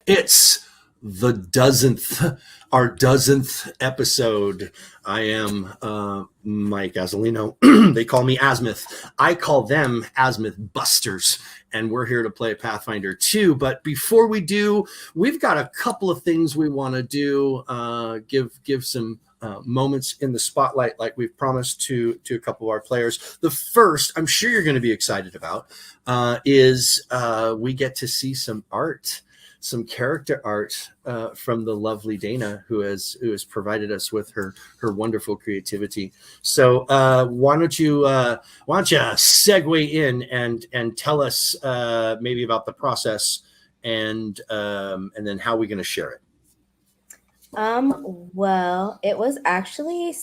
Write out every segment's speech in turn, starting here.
It's the our dozenth episode. I am Mike Azzolino. They call me Azmyth. I call them Azmyth Busters, and we're here to play Pathfinder 2. But before we do, we've got a couple of things we want to do. Give some moments in the spotlight, like we've promised to a couple of our players. The first, I'm sure you're going to be excited about, is we get to see some art. Some character art from the lovely Dana, who has provided us with her wonderful creativity. So why don't you segue in and tell us maybe about the process and then how we're going to share it. Well, it was actually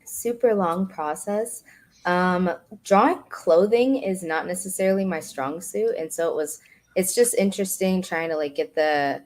super long process. Drawing clothing is not necessarily my strong suit, and so it's just interesting trying to like get the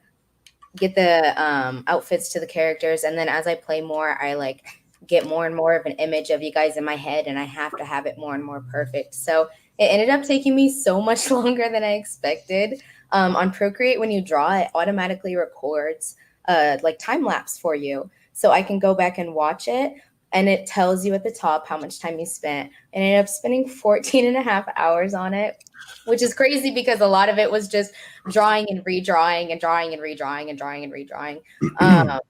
outfits to the characters, and then as I play more, I like get more and more of an image of you guys in my head, and I have to have it more and more perfect. So it ended up taking me so much longer than I expected. On Procreate, when you draw, it automatically records like time lapse for you, so I can go back and watch it. And it tells you at the top how much time you spent. And I ended up spending 14 and a half hours on it, which is crazy because a lot of it was just drawing and redrawing and drawing and redrawing and drawing and redrawing. But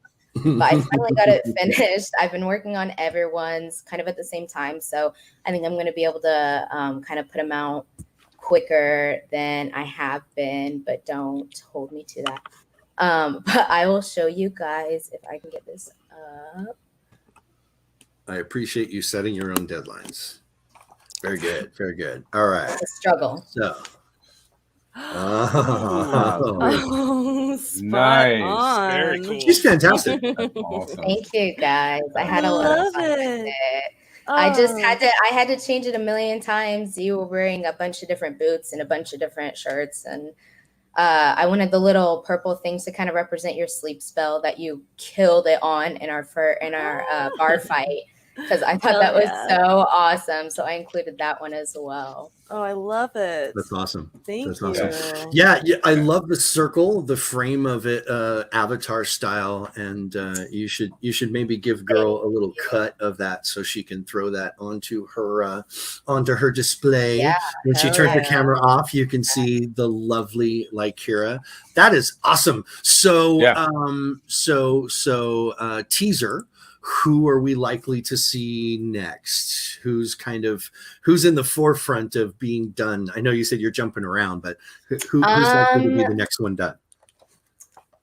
I finally got it finished. I've been working on everyone's kind of at the same time. So I think I'm going to be able to kind of put them out quicker than I have been, but don't hold me to that. But I will show you guys if I can get this up. I appreciate you setting your own deadlines. Very good. Very good. All right. It's a struggle. So. Nice. On. Very cool. She's fantastic. Awesome. Thank you guys. I had a lot of fun with it. Oh. I had to change it a million times. You were wearing a bunch of different boots and a bunch of different shirts, and I wanted the little purple things to kind of represent your sleep spell that you killed it on in our bar fight, because I thought that was so awesome. So I included that one as well. Oh, I love it. That's awesome. Thank That's you. awesome. Yeah, I love the circle, the frame of it, Avatar style, and you should maybe give girl a little cut of that so she can throw that onto her display. Yeah, when she turns her camera off, you can see the lovely Lycura. That is awesome. So teaser. Who are we likely to see next? Who's in the forefront of being done? I know you said you're jumping around, but who's likely to be the next one done?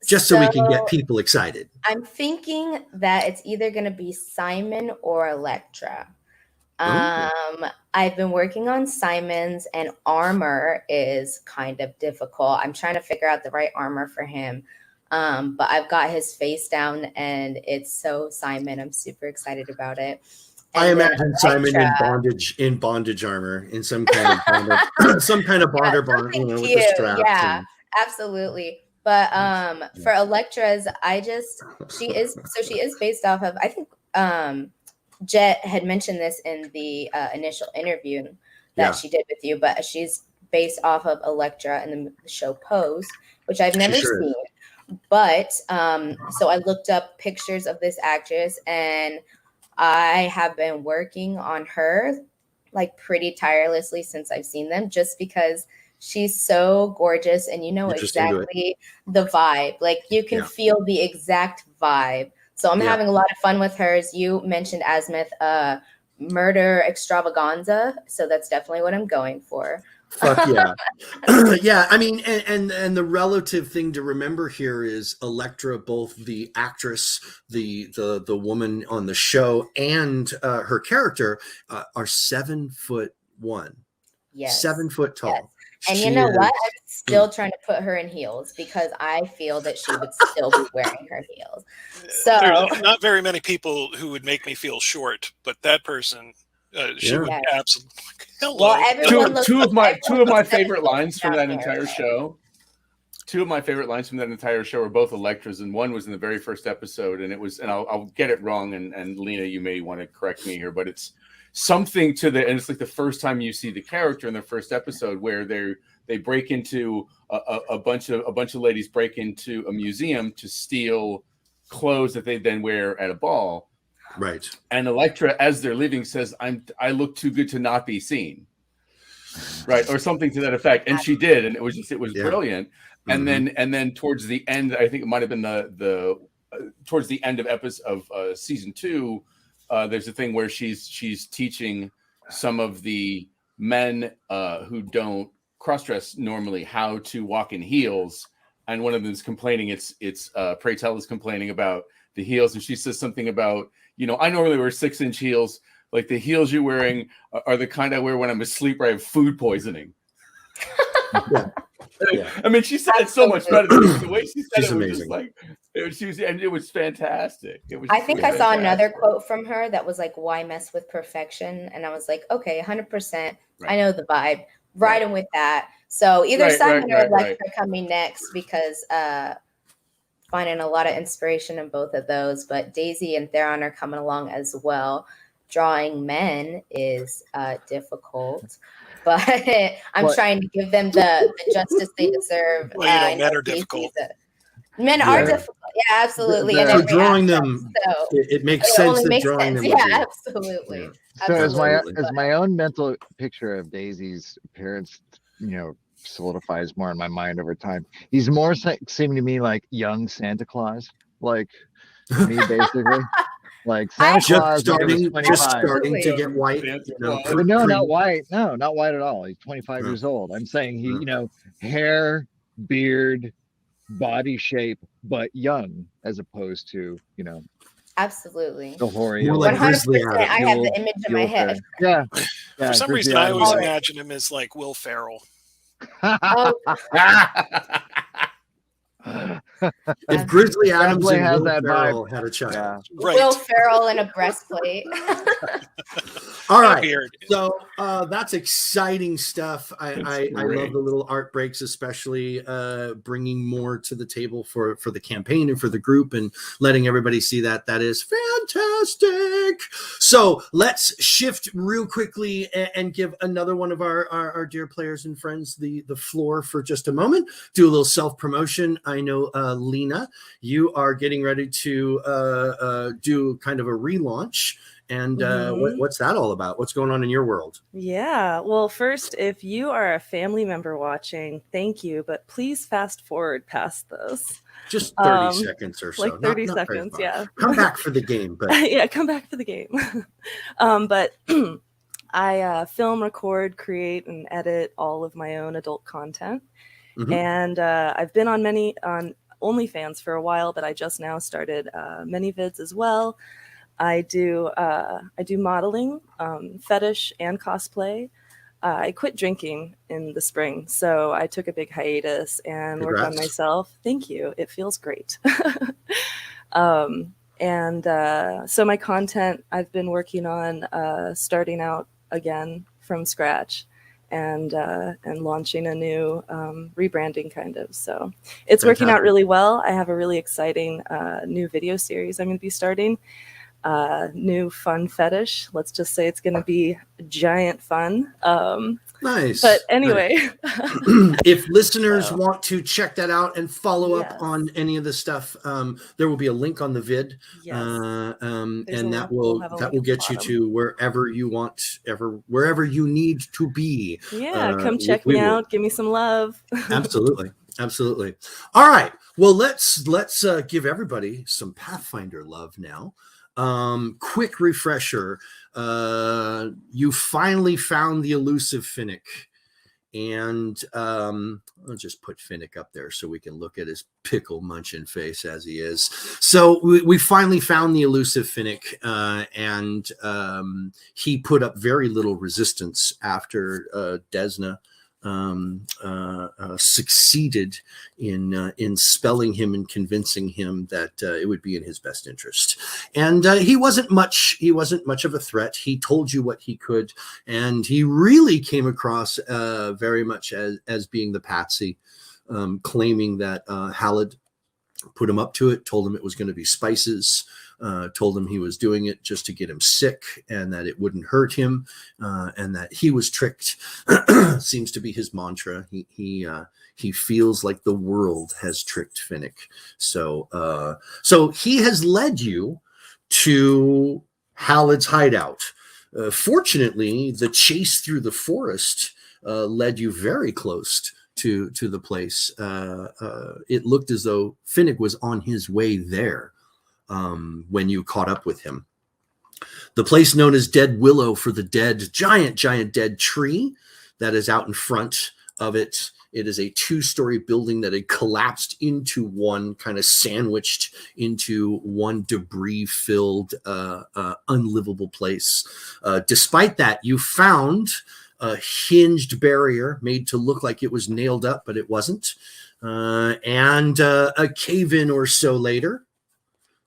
Just so we can get people excited. I'm thinking that it's either going to be Simon or Elektra. I've been working on Simon's, and armor is kind of difficult. I'm trying to figure out the right armor for him. But I've got his face down, and it's so Simon. I'm super excited about it. And I imagine Simon in bondage armor, in some kind of bondage, with the straps. Yeah, absolutely. But for Elektra's, she is based off of, I think Jet had mentioned this in the initial interview that she did with you, but she's based off of Elektra in the show Pose, which I've never seen. But so I looked up pictures of this actress, and I have been working on her like pretty tirelessly since I've seen them, just because she's so gorgeous, and you know exactly the vibe. Like you can feel the exact vibe. So I'm having a lot of fun with hers. You mentioned Azmyth, murder extravaganza, so that's definitely what I'm going for. Fuck yeah. Yeah, I mean, and the relative thing to remember here is Elektra, both the actress, the woman on the show, and her character are 7'1". Yes. 7 foot tall. Yes. And you know what? I'm still trying to put her in heels because I feel that she would still be wearing her heels. So there's not very many people who would make me feel short, but that person, she would absolutely. Hello. Well, two of my favorite lines from that entire show. Two of my favorite lines from that entire show are both Electra's, and one was in the very first episode, and it was, and I'll get it wrong, and Lena, you may want to correct me here, but it's something to and it's like the first time you see the character in the first episode where they break into a bunch of ladies break into a museum to steal clothes that they then wear at a ball. Right. And Elektra, as they're leaving, says, I look too good to not be seen. Right, or something to that effect. And she did, and it was brilliant. And then towards the end, I think it might have been the towards the end of season 2, there's a thing where she's teaching some of the men who don't cross-dress normally how to walk in heels, and one of them is complaining. It's Pray Tell is complaining about the heels, and she says something about, I normally wear 6-inch heels. Like, the heels you're wearing are the kind I wear when I'm asleep or I have food poisoning. Yeah. Yeah. I mean, she said it so much better than the way she said She's it. Was amazing. just like it was fantastic. I think I saw another quote from her that was like, "Why mess with perfection?" And I was like, "Okay, 100%. Right. I know the vibe. Riding with that." So either Simon or Elektra coming next, because finding a lot of inspiration in both of those. But Daisy and Theron are coming along as well. Drawing men is difficult, but I'm trying to give them the justice they deserve. Well, men are difficult. Men are difficult. Yeah, absolutely. For drawing them, so it makes sense that drawing them. Yeah, absolutely. Yeah. So as my own mental picture of Daisy's appearance, solidifies more in my mind over time. He's more seeming to me like young Santa Claus, like me, basically. Like Santa Claus just starting to get white. No, not white. No, not white at all. He's 25 years old. I'm saying he, hair, beard, body shape, but young, as opposed to, absolutely the hoary. 100%. I have the image in my head. Yeah. For some reason, I always imagine him as like Will Ferrell. If Grizzly Adams and Will Ferrell had a child. Yeah. Right. Will Ferrell in a breastplate. All right. So that's exciting stuff. I love the little art breaks, especially bringing more to the table for the campaign and for the group and letting everybody see that. That is fantastic. So let's shift real quickly and give another one of our dear players and friends the floor for just a moment. Do a little self-promotion. I know, Lena, you are getting ready to do kind of a relaunch. And what's that all about? What's going on in your world? Yeah. Well, first, if you are a family member watching, thank you. But please fast forward past this. Just 30 seconds or so. Like 30 seconds, yeah. Come back for the game. But yeah, come back for the game. But I film, record, create, and edit all of my own adult content. Mm-hmm. And I've been on OnlyFans for a while, but I just now started ManyVids as well. I do modeling, fetish, and cosplay. I quit drinking in the spring, so I took a big hiatus and worked on myself. Thank you. It feels great. So my content I've been working on starting out again from scratch and launching a new rebranding kind of. So it's working out really well. I have a really exciting new video series I'm going to be starting. New fun fetish. Let's just say it's going to be giant fun. Nice. But anyway, if listeners want to check that out and follow up on any of the stuff, there will be a link on the vid, and that will get you to wherever you want, wherever you need to be. Yeah, come check me out. Give me some love. Absolutely. Absolutely. All right. Well, let's give everybody some Pathfinder love now. Quick refresher. You finally found the elusive Finnick, and I'll just put Finnick up there so we can look at his pickle munching face as he is. So we finally found the elusive Finnick, and he put up very little resistance after Desna succeeded in spelling him and convincing him that it would be in his best interest. And he wasn't much of a threat. He told you what he could, and he really came across very much as being the patsy, claiming that Halid put him up to it, told him it was going to be spices, told him he was doing it just to get him sick and that it wouldn't hurt him, and that he was tricked. Seems to be his mantra. He feels like the world has tricked Finnick. So he has led you to Halid's hideout. Fortunately, the chase through the forest led you very close to the place. It looked as though Finnick was on his way there when you caught up with him. The place known as Dead Willow for the dead, giant dead tree that is out in front of it. It is a 2-story building that had collapsed into one, kind of sandwiched into one debris-filled, unlivable place. Despite that, you found a hinged barrier made to look like it was nailed up, but it wasn't. And a cave-in or so later,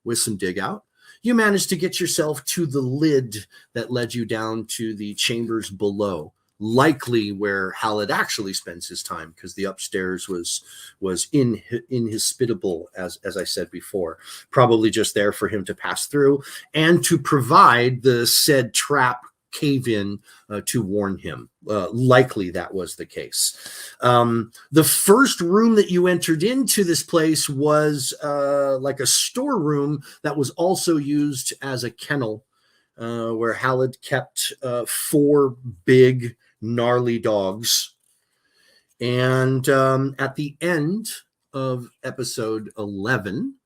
with some dig out, you managed to get yourself to the lid that led you down to the chambers below, likely where Halid actually spends his time, because the upstairs was inhospitable, as I said before, probably just there for him to pass through and to provide the said trap cave-in to warn him. Likely that was the case. The first room that you entered into this place was like a storeroom that was also used as a kennel, where Halid kept 4 big gnarly dogs. And at the end of episode 11,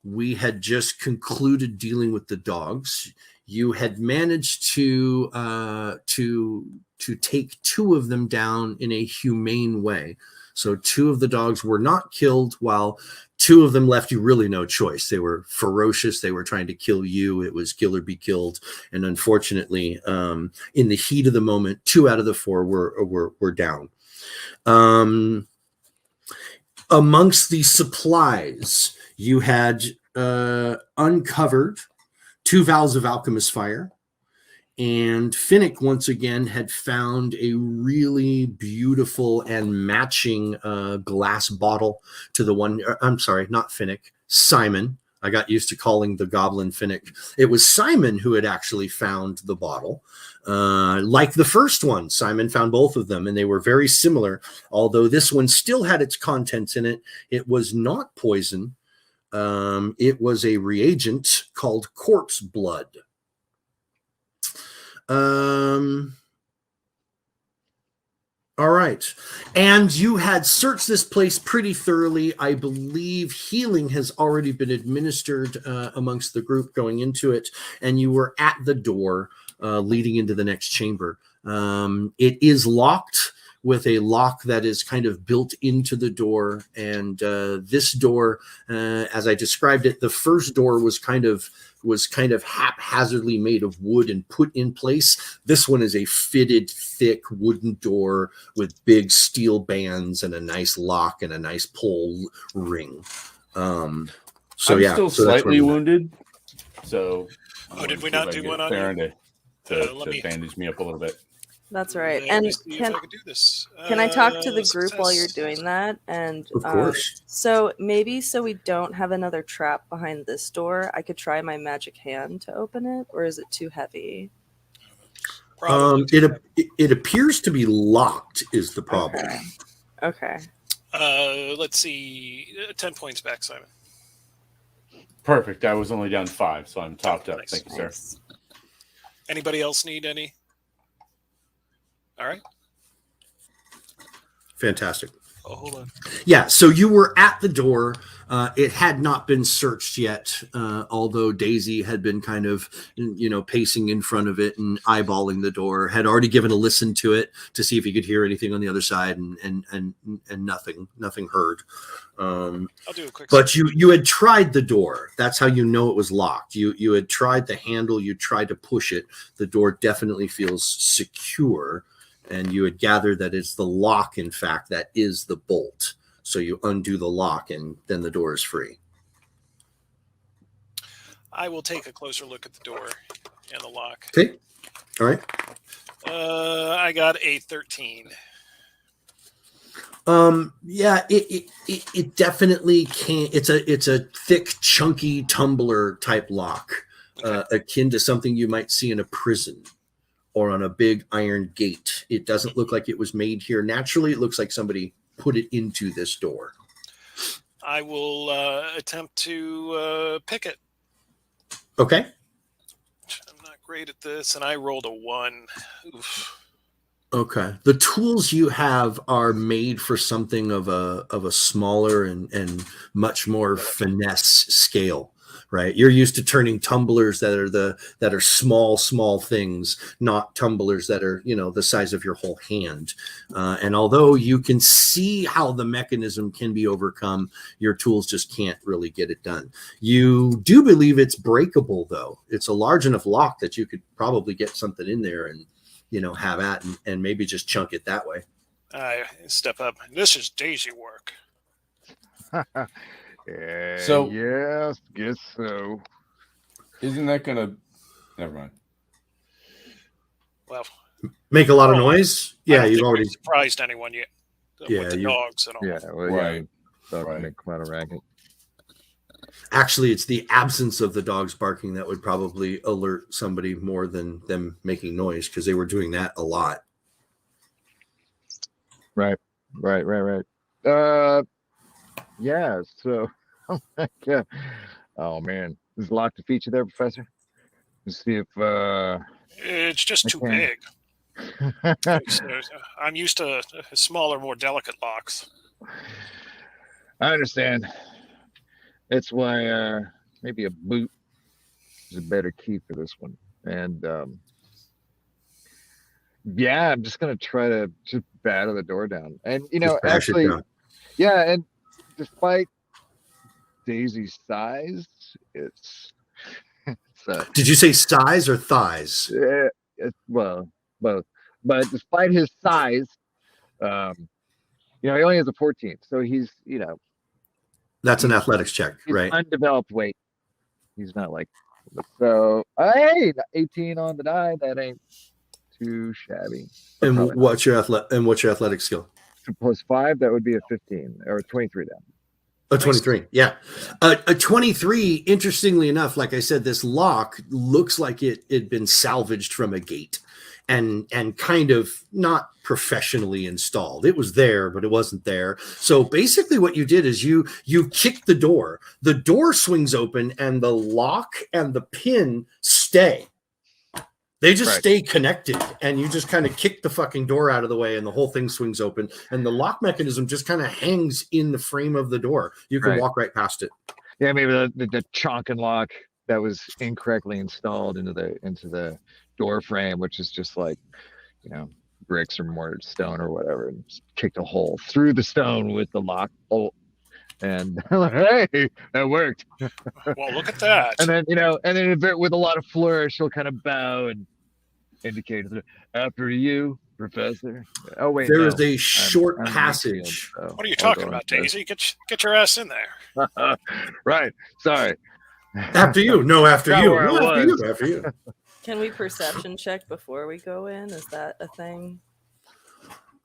we had just concluded dealing with the dogs. You had managed to take 2 of them down in a humane way. So 2 of the dogs were not killed, while 2 of them left you really no choice. They were ferocious. They were trying to kill you. It was kill or be killed. And unfortunately, in the heat of the moment, 2 out of the 4 were down. Amongst the supplies, you had uncovered 2 vials of alchemist fire, and Finnick once again had found a really beautiful and matching glass bottle to the one. I'm sorry, not Finnick, Simon. I got used to calling the goblin Finnick. It was Simon who had actually found the bottle. Like the first one, Simon found both of them, and they were very similar, although this one still had its contents in it. It was not poison. It was a reagent called corpse blood. All right. And you had searched this place pretty thoroughly. I believe healing has already been administered amongst the group going into it, and you were at the door leading into the next chamber. It is locked with a lock that is kind of built into the door. And this door, as I described it, the first door was kind of haphazardly made of wood and put in place. This one is a fitted, thick wooden door with big steel bands and a nice lock and a nice pull ring. I'm still slightly wounded. So, did we not do one on you? To bandage me up a little bit. That's right. Let me And see if I can do this. can I talk to the group while you're doing that? And Of course. so maybe so we don't have another trap behind this door, I could try my magic hand to open it, or is it too heavy? It appears to be locked is the problem. Okay. Let's see. 10 points back, Simon. Perfect. I was only down 5, so I'm topped up. Nice. Thank you, sir. Nice. Anybody else need any? All right. Fantastic. Oh, hold on. Yeah, so you were at the door. It had not been searched yet, although Daisy had been kind of, pacing in front of it and eyeballing the door, had already given a listen to it to see if he could hear anything on the other side, and nothing heard. I'll do a quick. But you had tried the door. That's how you know it was locked. You had tried the handle. You tried to push it. The door definitely feels secure. And you had gathered that it's the lock, in fact, that is the bolt. So you undo the lock, and then the door is free. I will take a closer look at the door and the lock. Okay. All right. I got a 13. Yeah, it definitely can. It's a thick, chunky tumbler type lock, akin to something you might see in a prison or on a big iron gate. It doesn't look like it was made here naturally. It looks like somebody put it into this door. I will attempt to pick it. Okay. I'm not great at this, and I rolled a 1. Oof. Okay. The tools you have are made for something of a smaller and much more finesse scale, right? You're used to turning tumblers that are small things, not tumblers that are, the size of your whole hand. And although you can see how the mechanism can be overcome, your tools just can't really get it done. You do believe it's breakable, though. It's a large enough lock that you could probably get something in there and have at and maybe just chunk it that way. I step up. This is Daisy work. So- yes, guess so. Isn't that gonna? Never mind. Well, Make a lot of noise. I Yeah, don't you've think already. we've surprised anyone yet. Yeah, With the dogs and all. Yeah, well, Right. Dogs Right. make quite a racket. Actually, it's the absence of the dogs barking that would probably alert somebody more than them making noise, because they were doing that a lot. Right. Yeah. So, yeah. Oh man, there's a lot to feature there, Professor. Let's see if It's just too Okay. big. I'm used to smaller, more delicate locks. I understand. That's why maybe a boot is a better key for this one. And yeah, I'm just gonna try to just batter the door down. And Just bash it actually, down. yeah, and despite Daisy's size, it's Did you say size or thighs? well, both. But despite his size, he only has a 14, so he's That's an athletics check, he's right? undeveloped weight. He's not like so. Hey, 18 on the die. That ain't too shabby. But And probably not. what's your athletic skill? So plus 5, that would be a 15 or 23 then. A 23, yeah. A 23, interestingly enough, like I said, this lock looks like it had been salvaged from a gate and kind of not professionally installed. It was there, but it wasn't there. So basically what you did is you kicked the door. The door swings open and the lock and the pin stay. They just Right. stay connected, and you just kind of kick the fucking door out of the way, and the whole thing swings open, and the lock mechanism just kind of hangs in the frame of the door. You can Right. walk right past it. Yeah, maybe the chonk and lock that was incorrectly installed into the door frame, which is just like bricks or mortar stone or whatever, and just kicked a hole through the stone with the lock bolt. And hey, that worked. Well, look at that. And then with a lot of flourish, she'll kind of bow and indicate after you, Professor. Oh wait, There no. is a short I'm passage. Wakefield, so What are you I'll talking go about, on Daisy? Get your ass in there. first. Right. Sorry. After you. No, after Not you. where I No, after was. you. After you. Can we perception check before we go in? Is that a thing?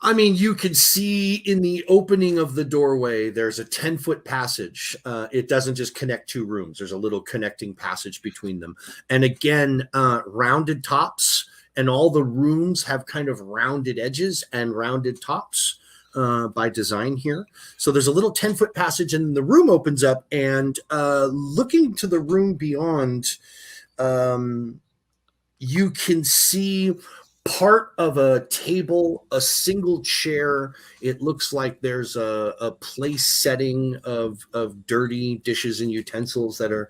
I mean, you could see in the opening of the doorway, there's a 10-foot passage. It doesn't just connect two rooms. There's a little connecting passage between them. And again, rounded tops, and all the rooms have kind of rounded edges and rounded tops by design here. So there's a little 10-foot passage, and the room opens up, and looking to the room beyond, you can see part of a table, a single chair. It looks like there's a place setting of dirty dishes and utensils that are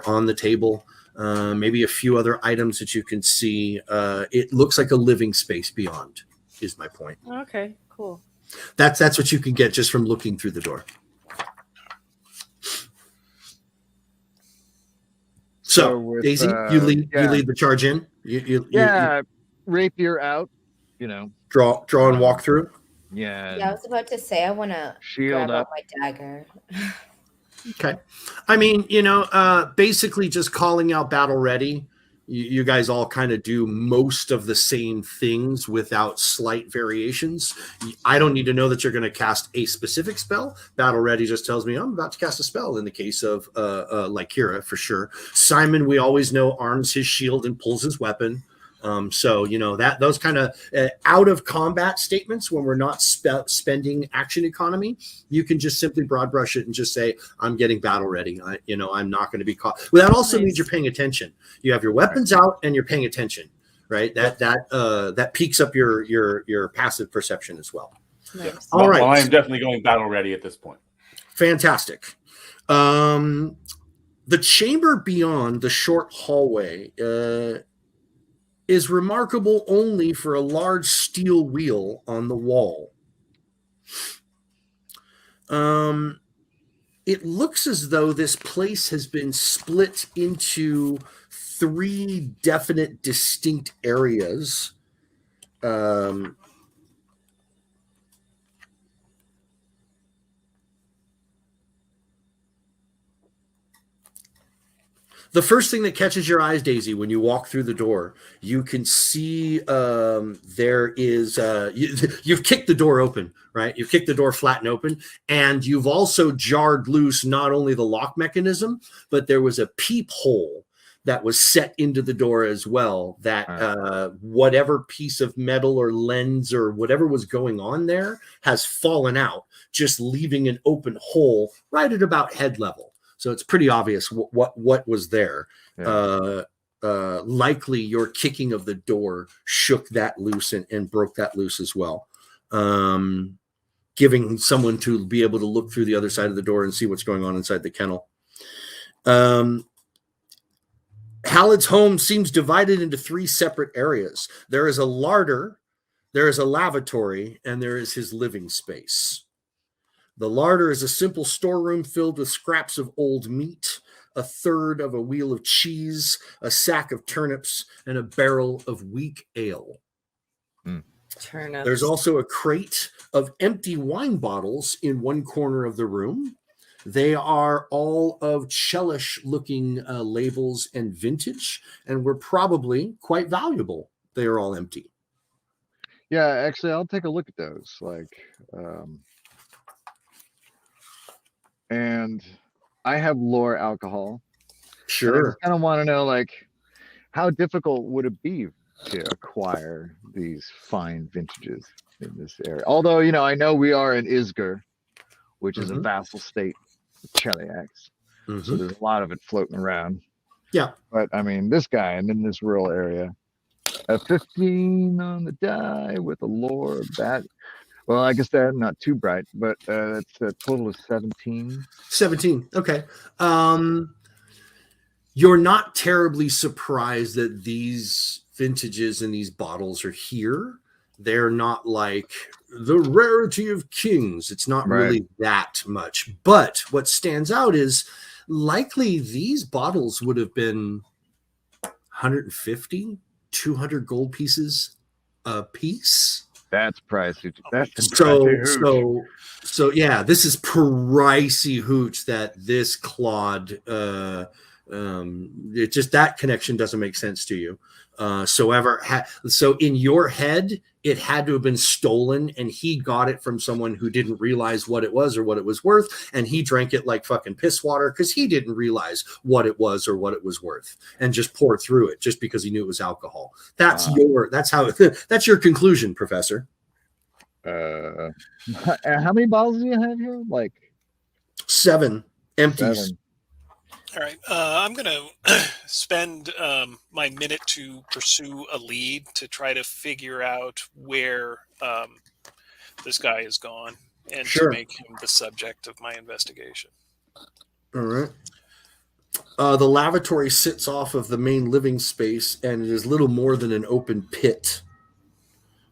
on the table. Maybe a few other items that you can see. It looks like a living space beyond, is my point. Okay, cool. That's what you can get just from looking through the door. So with, Daisy, you lead yeah. Rapier out. draw and walk through. Yeah. Yeah, I was about to say I want to Shield grab up. out my dagger. Okay. I mean, basically just calling out battle ready. You guys all kind of do most of the same things without slight variations. I don't need to know that you're going to cast a specific spell. Battle Ready just tells me I'm about to cast a spell in the case of like Kira, for sure. Simon, we always know, arms his shield and pulls his weapon. So, that those kind of out of combat statements, when we're not spending action economy, you can just simply broad brush it and just say, I'm getting battle ready. I'm not going to be caught. Well, that also means you're paying attention. You have your weapons out and you're paying attention, right? That peaks up your passive perception as well. Nice. All right. Well, I am definitely going battle ready at this point. Fantastic. The chamber beyond the short hallway, is remarkable only for a large steel wheel on the wall. It looks as though this place has been split into 3 definite, distinct areas. The first thing that catches your eyes, Daisy, when you walk through the door, you can see there is you've kicked the door open, right? You've kicked the door flat and open, and you've also jarred loose not only the lock mechanism, but there was a peephole that was set into the door as well. That whatever piece of metal or lens or whatever was going on there has fallen out, just leaving an open hole right at about head level. So it's pretty obvious what was there. Yeah. Likely your kicking of the door shook that loose and broke that loose as well, giving someone to be able to look through the other side of the door and see what's going on inside the kennel. Halid's home seems divided into 3 separate areas. There is a larder, there is a lavatory, and there is his living space. The larder is a simple storeroom filled with scraps of old meat, a third of a wheel of cheese, a sack of turnips, and a barrel of weak ale. Turnips. There's also a crate of empty wine bottles in one corner of the room. They are all of Chelish-looking labels and vintage, and were probably quite valuable. They are all empty. Yeah, actually, I'll take a look at those. And I have lore alcohol. Sure. I kind of want to know, how difficult would it be to acquire these fine vintages in this area? Although, I know we are in Isger, which is a vassal state of Cheliax. So there's a lot of it floating around. Yeah. But, this guy, I'm in this rural area. A 15 on the die with a lore of that. Well, I guess that's not too bright, but that's a total of 17. 17. Okay. You're not terribly surprised that these vintages and these bottles are here. They're not like the rarity of kings. It's not really that much. But what stands out is likely these bottles would have been 150, 200 gold pieces a piece. That's pricey. That's so yeah, this is pricey hooch that this Claude it just, that connection doesn't make sense to you. So in your head, it had to have been stolen, and he got it from someone who didn't realize what it was or what it was worth, and he drank it like fucking piss water because he didn't realize what it was or what it was worth, and just poured through it just because he knew it was alcohol. That's that's your conclusion, Professor. How many bottles do you have here? 7 empties. 7. All right. I'm going to spend my minute to pursue a lead to try to figure out where this guy is gone and to make him the subject of my investigation. All right. The lavatory sits off of the main living space, and it is little more than an open pit.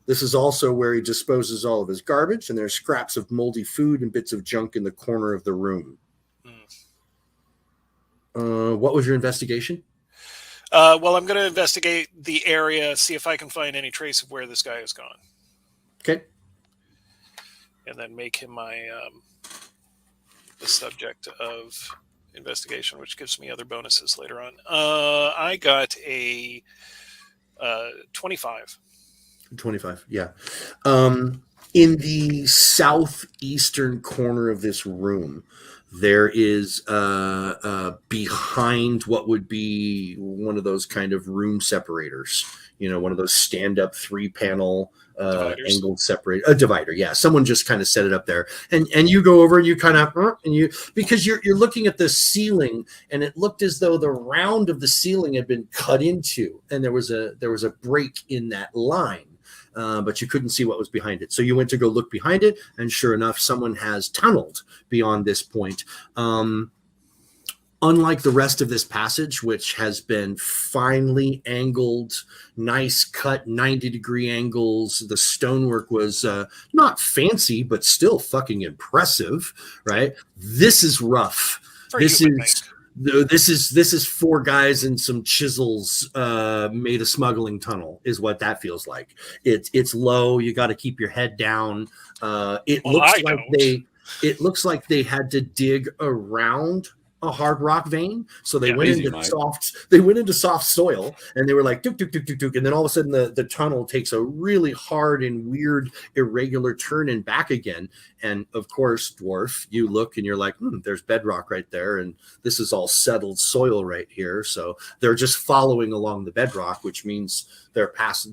This is also where he disposes all of his garbage, and there's scraps of moldy food and bits of junk in the corner of the room. What was your investigation? Well, I'm going to investigate the area, see if I can find any trace of where this guy has gone. Okay. And then make him my the subject of investigation, which gives me other bonuses later on. I got a 25. 25, yeah. In the southeastern corner of this room, there is behind what would be one of those kind of room separators, one of those stand-up 3-panel Dividers. angled separate a divider. Yeah, someone just kind of set it up there, and you go over and you kind of because you're looking at the ceiling, and it looked as though the round of the ceiling had been cut into, and there was a break in that line. But you couldn't see what was behind it. So you went to go look behind it, and sure enough, someone has tunneled beyond this point. Unlike the rest of this passage, which has been finely angled, nice cut 90-degree angles, the stonework was not fancy, but still fucking impressive, right? This is rough. This is 4 guys and some chisels made a smuggling tunnel is what that feels like. It's low. You got to keep your head down. It looks like they had to dig around a hard rock vein, so they went into soft soil, and they were like duk, duk, duk, duk, duk, and then all of a sudden the tunnel takes a really hard and weird irregular turn and back again. And of course, Dwarf, you look and you're like, there's bedrock right there, and this is all settled soil right here, so they're just following along the bedrock, which means their path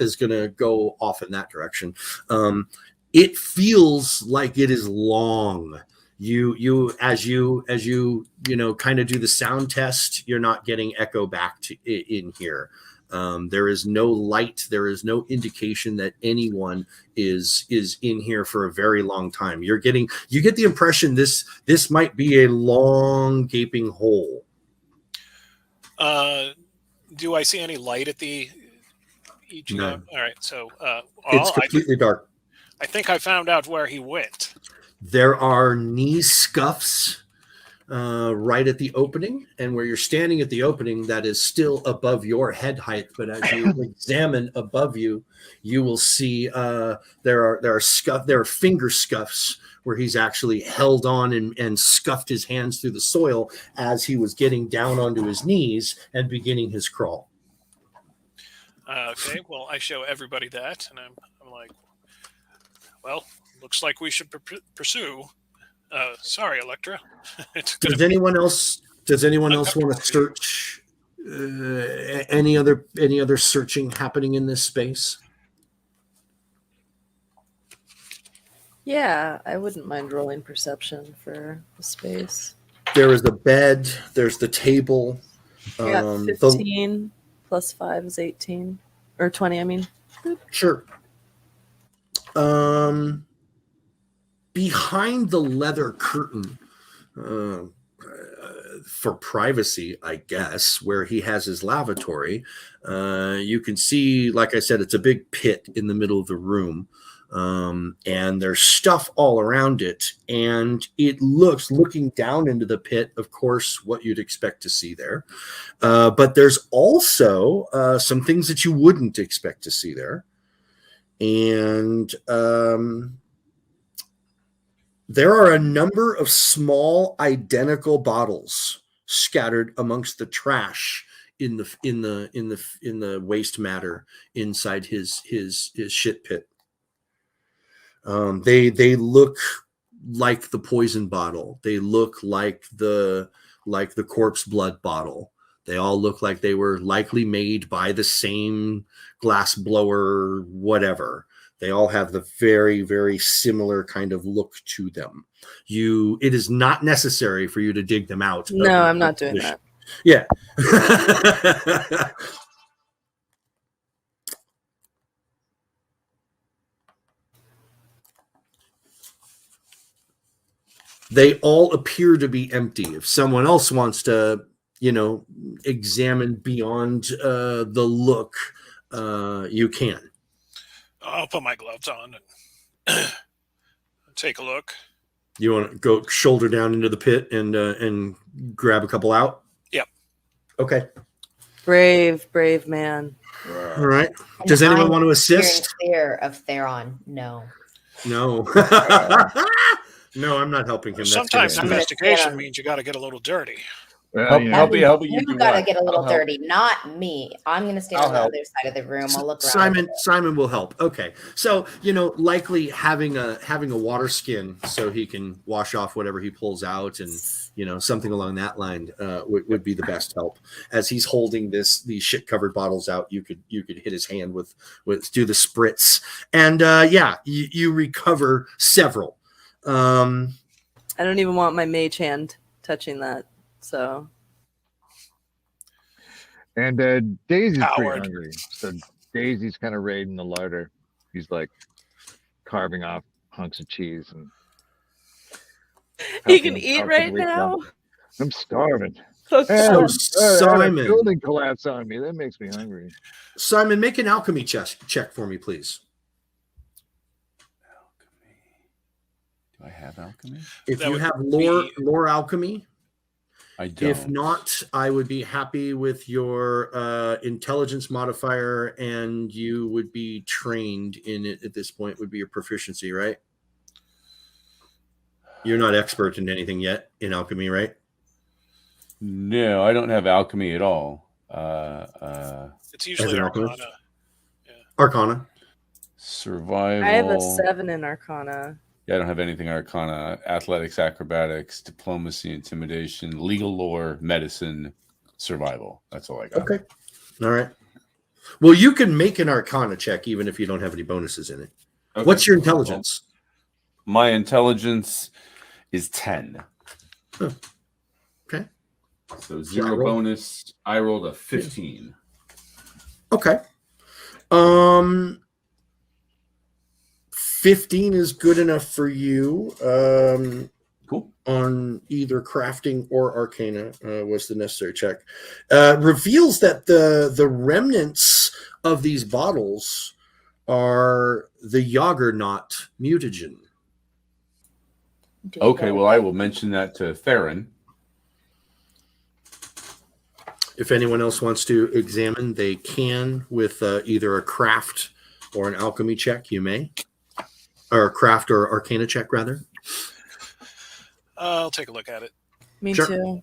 is going to go off in that direction. It feels like it is long. As you kind of do the sound test, you're not getting echo back in here. There is no light. There is no indication that anyone is in here for a very long time. You get the impression this might be a long gaping hole. Do I see any light at each? No. All right, so it's completely dark. I think I found out where he went. There are knee scuffs right at the opening, and where you're standing at the opening, that is still above your head height. But as you examine above you, you will see there are finger scuffs where he's actually held on and scuffed his hands through the soil as he was getting down onto his knees and beginning his crawl. Okay, well, I show everybody that, and I'm like, well, looks like we should pursue. Sorry, Elektra. Does anyone else want to search? Any other searching happening in this space? Yeah, I wouldn't mind rolling perception for the space. There is the bed. There's the table. I got 15 plus 5 is 18. Or 20, I mean. Sure. Behind the leather curtain, for privacy, I guess, where he has his lavatory, you can see, like I said, it's a big pit in the middle of the room, and there's stuff all around it, and it looking down into the pit, of course, what you'd expect to see there. But there's also some things that you wouldn't expect to see there. And there are a number of small identical bottles scattered amongst the trash in the waste matter inside his shit pit. They look like the poison bottle. They look like the corpse blood bottle. They all look like they were likely made by the same glass blower, whatever. They all have the very, very similar kind of look to them. It is not necessary for you to dig them out. No, I'm not doing that. Yeah. They all appear to be empty. If someone else wants to, examine beyond the look, you can. I'll put my gloves on and take a look. You want to go shoulder down into the pit and grab a couple out? Yep. Okay. Brave man. All right. Does anyone want to assist? Clear of Theron? No. No. No, I'm not helping him. That's Sometimes gonna- investigation Yeah. means you got to get a little dirty. Help You know, me. How about You do gotta what? get a little I'll help. dirty, not me. I'm gonna stand I'll on the help. other side of the room. I'll look around. Simon will help. Okay, so likely having a water skin so he can wash off whatever he pulls out, and something along that line would be the best help. As he's holding these shit covered bottles out, you could hit his hand with do the spritz, and you recover several. I don't even want my mage hand touching that. So. And Daisy's pretty Coward. hungry, so Daisy's kind of raiding the larder. He's like carving off hunks of cheese and. He helping can eat himself right and reach now. down. I'm starving. So So, I had a Simon, building collapse on me. That makes me hungry. Simon, make an alchemy check for me, please. Do I have alchemy? If That you would have be- lore alchemy. I don't. If not, I would be happy with your intelligence modifier, and you would be trained in it at this point, would be your proficiency, right? You're not expert in anything yet in alchemy, right? No, I don't have alchemy at all. It's usually an alchemist? Arcana. Arcana. Survival. I have a 7 in Arcana. Yeah, I don't have anything Arcana. Athletics, acrobatics, diplomacy, intimidation, legal lore, medicine, survival. That's all I got. Okay. All right. Well, you can make an Arcana check even if you don't have any bonuses in it. Okay. What's your intelligence? My intelligence is 10. Huh. Okay. So So I 0 rolled- bonus. I rolled a 15. Okay. 15 is good enough for you. Cool. On either crafting or arcana was the necessary check. Reveals that the remnants of these bottles are the Juggernaut mutagen. Okay, well, I will mention that to Theron. If anyone else wants to examine, they can with either a craft or an alchemy check. You may, or a craft or arcana check rather. I'll take a look at it. Me Sure. too.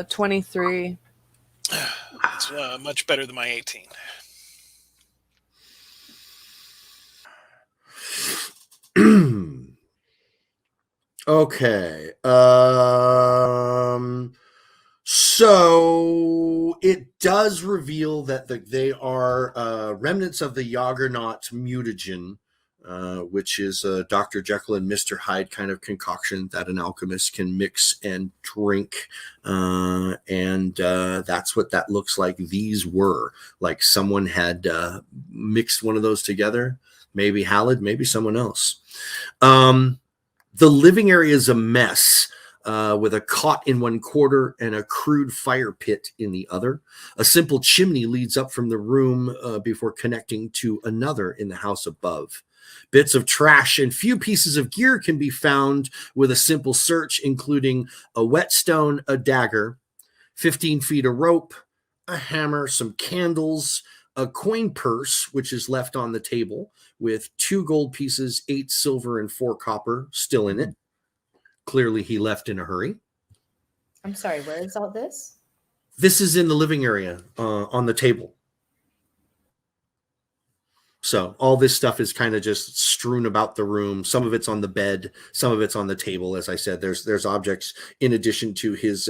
23. It's much better than my 18. Okay. So it does reveal that they are remnants of the Juggernaut mutagen, which is a Dr. Jekyll and Mr. Hyde kind of concoction that an alchemist can mix and drink. And that's what that looks like. These were like someone had mixed one of those together. Maybe Halid, maybe someone else. The living area is a mess. With a cot in one corner and a crude fire pit in the other. A simple chimney leads up from the room before connecting to another in the house above. Bits of trash and few pieces of gear can be found with a simple search, including a whetstone, a dagger, 15 feet of rope, a hammer, some candles, a coin purse, which is left on the table with 2 gold pieces, 8 silver, and 4 copper still in it. Clearly, he left in a hurry. I'm sorry, where is all this? This is in the living area on the table. So all this stuff is kind of just strewn about the room. Some of it's on the bed, some of it's on the table. As I said, there's objects in addition to his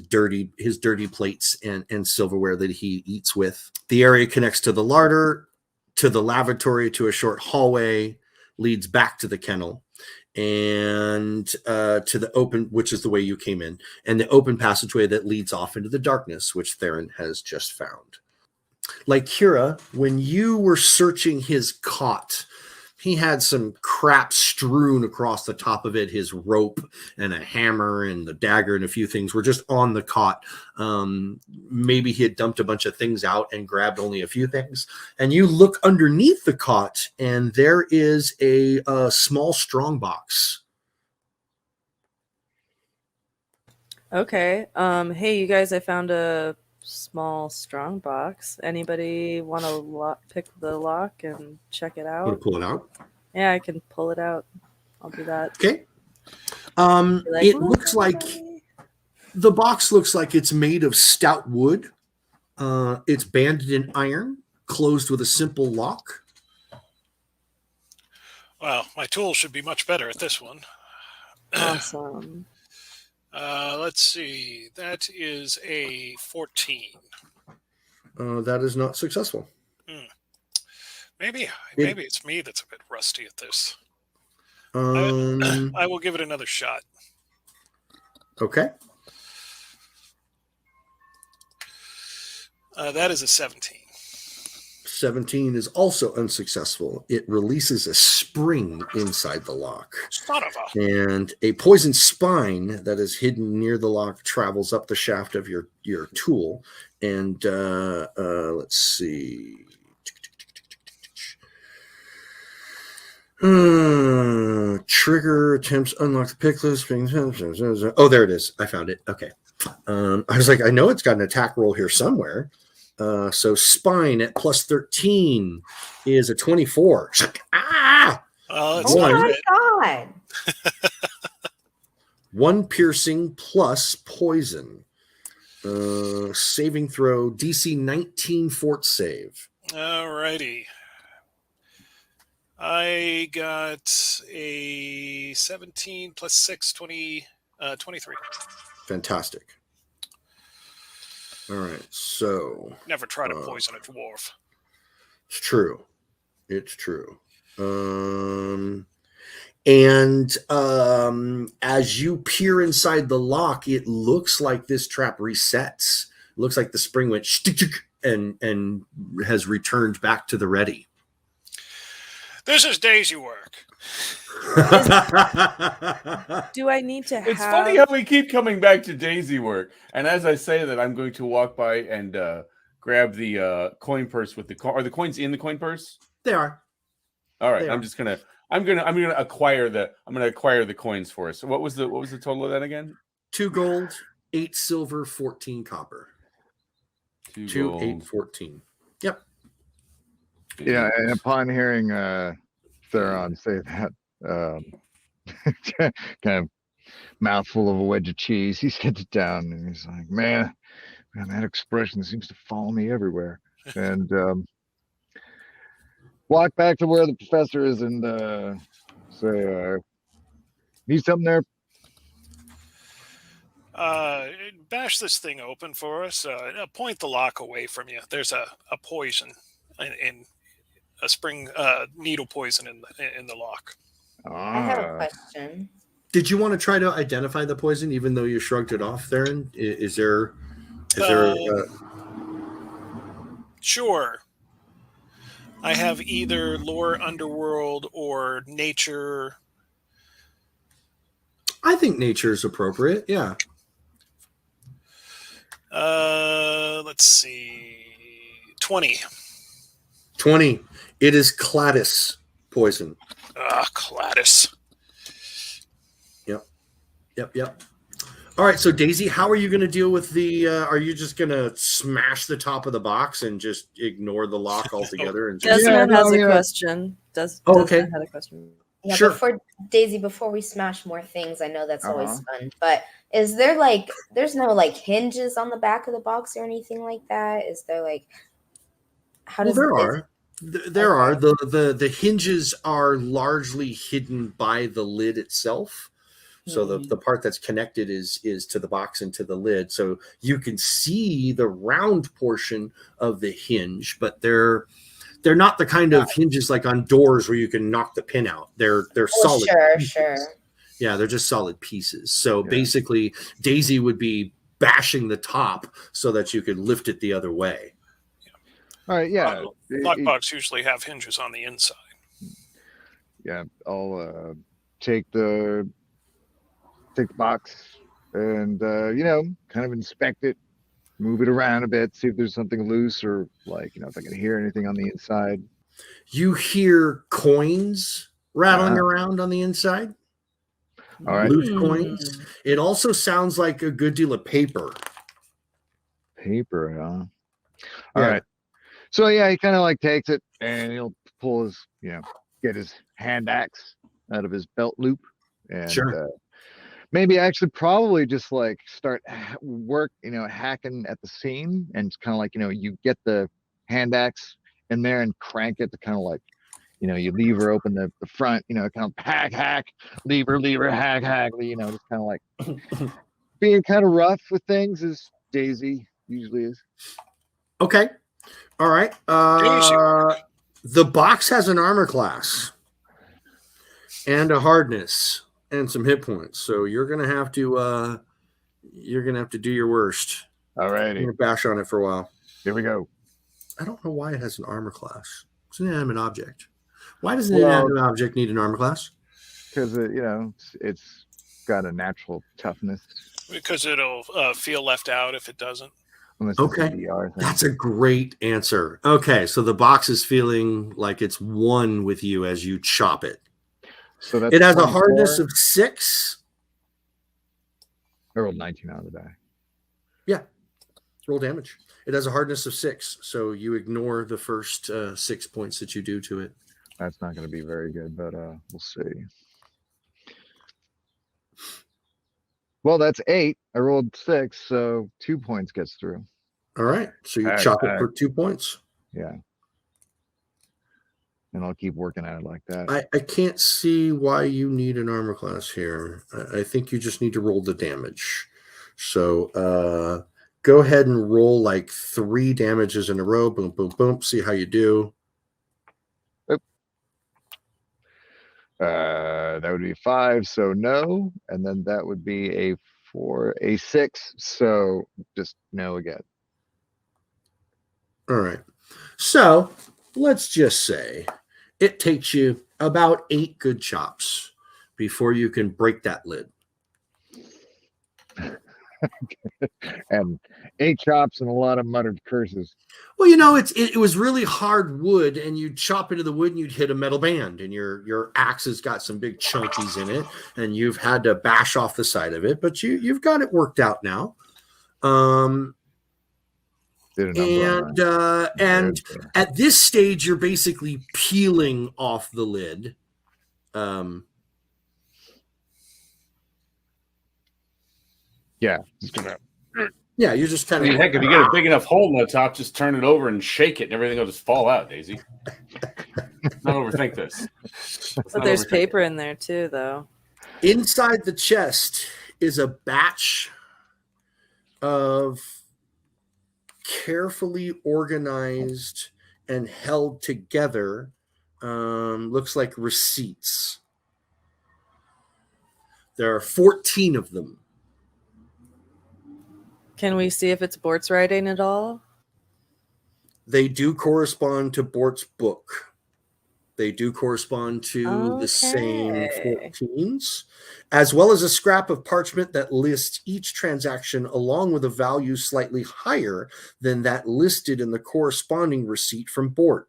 dirty plates and silverware that he eats with. The area connects to the larder, to the lavatory, to a short hallway, leads back to the kennel, and to the open, which is the way you came in, and the open passageway that leads off into the darkness, which Theron has just found. Like Kira, when you were searching his cot, he had some crap strewn across the top of it. His rope and a hammer and the dagger and a few things were just on the cot. Maybe he had dumped a bunch of things out and grabbed only a few things. And you look underneath the cot, and there is a small strong box. Okay. Hey, you guys, I found a small strong box. Anybody want to pick the lock and check it Want to out? pull it out? Yeah, I can pull it out. I'll do that. Okay. Be like, It "Look, looks like everybody." the box looks like it's made of stout wood. It's banded in iron, closed with a simple lock. Well, my tool should be much better at this one. Awesome. Let's see. That is a 14. That is not successful. Maybe it's me that's a bit rusty at this. Um, I will give it another shot. okay. That is a 17. 17 is also unsuccessful. It releases a spring inside the lock. Son of a. And a poison spine that is hidden near the lock travels up the shaft of your tool. And let's see. Trigger attempts unlock the pick list. Oh, there it is. I found it. Okay. I was like, I know it's got an attack roll here somewhere. So spine at plus 13 is a 24. Ah! Oh, that's Oh not my good. god. 1 piercing plus poison. Saving throw DC 19 fort save. Alrighty. I got a 17 plus 6, 23. Fantastic. All right, so Never try to poison a dwarf. it's true. It's true. And as you peer inside the lock, it looks like this trap resets. It looks like the spring went and has returned back to the ready. This is Daisy work. Do I need to It's have? funny how we keep coming back to Daisy work. And as I say that, I'm going to walk by and grab the coin purse with the coin. Are the coins in the coin purse? They are. All right. They I'm are. just gonna acquire the coins for us. So what was the total of that again? 2 gold, 8 silver, 14 copper. 2, 8, 14. Yep. Yeah, and upon hearing Theron say that, kind of mouthful of a wedge of cheese, he sits it down and he's like, man, that expression seems to follow me everywhere. And walk back to where the professor is and say, need something there? Bash this thing open for us. Point the lock away from you. There's a poison in a spring needle poison in the lock. I have a question. Did you want to try to identify the poison, even though you shrugged it off, Theron? Is there Sure. I have either lore, underworld, or nature. I think nature is appropriate. Yeah. Let's see. 20. 20. It is Cladis poison. Cladis. Yep. All right, so Daisy, how are you going to deal with the? Are you just going to smash the top of the box and just ignore the lock altogether? And just... Desmond Yeah, has no, a yeah. question. Oh, okay. Desmond had a question. Yeah, Sure. before we smash more things, I know that's always fun. But is there there's no hinges on the back of the box or anything like that? Is there how does there is- are. There are. The hinges are largely hidden by the lid itself. So the part that's connected is to the box and to the lid. So you can see the round portion of the hinge, but they're not the kind of hinges like on doors where you can knock the pin out. They're solid. Sure. Yeah, they're just solid pieces. So basically, Daisy would be bashing the top so that you could lift it the other way. All right, yeah. Lockbox usually have hinges on the inside. Yeah, I'll take the box and kind of inspect it, move it around a bit, see if there's something loose or if I can hear anything on the inside. You hear coins rattling around on the inside. All right. Loose coins. It also sounds like a good deal of paper. Paper, huh? All right. So he kind of takes it and he'll pull his, get his hand axe out of his belt loop, and Sure. maybe actually probably just like start hacking at the seam, and it's kind of like you get the hand axe in there and crank it to kind of like you lever open the front, kind of hack, lever, hack, just kind of like being kind of rough with things as Daisy usually is. Okay. All right. The box has an armor class and a hardness and some hit points, so you're gonna have to do your worst. All I'm righty, gonna bash on it for a while. here we go. I don't know why it has an armor class. It's an inanimate object. Why does an inanimate object need an armor class? Because it's got a natural toughness. Because it'll feel left out if it doesn't. Unless Okay. it's a DR thing. That's a great answer. Okay, so the box is feeling like it's one with you as you chop it. So that's It has a 24. hardness of 6. I rolled 19 out of the die. Yeah, roll damage. It has a hardness of 6, so you ignore the first 6 points that you do to it. That's not going to be very good, but we'll see. Well, that's 8. I rolled 6, so 2 points gets through. All right, so you Heck, chop it for 2 points. Yeah. And I'll keep working at it like that. I can't see why you need an armor class here. I think you just need to roll the damage. So go ahead and roll like 3 damages in a row. Boom, boom, boom. See how you do. That would be 5, so no. And then that would be a 6, so just no again. All right. So let's just say it takes you about 8 good chops before you can break that lid. And 8 chops and a lot of muttered curses. Well, it was really hard wood, and you'd chop into the wood and you'd hit a metal band, and your axe has got some big chunkies in it, and you've had to bash off the side of it, but you've got it worked out now. And at this stage, you're basically peeling off the lid. Yeah, just gonna. Yeah, you're just kind of. Heck, if you get a big enough hole in the top, just turn it over and shake it, and everything will just fall out. Daisy, let's not overthink this. But there's paper in there too, though. Inside the chest is a batch of carefully organized and held together, looks like receipts. There are 14 of them. Can we see if it's Bort's writing at all? They do correspond to Bort's book. They do correspond to the same 14s, as well as a scrap of parchment that lists each transaction along with a value slightly higher than that listed in the corresponding receipt from Bort.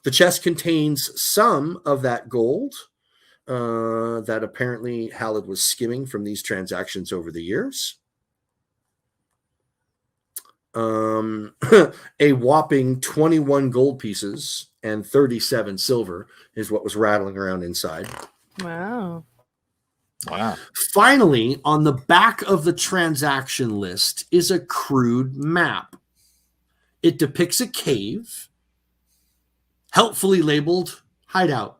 The chest contains some of that gold that apparently Halid was skimming from these transactions over the years. A whopping 21 gold pieces and 37 silver is what was rattling around inside. Wow. Finally, on the back of the transaction list is a crude map. It depicts a cave, helpfully labeled hideout.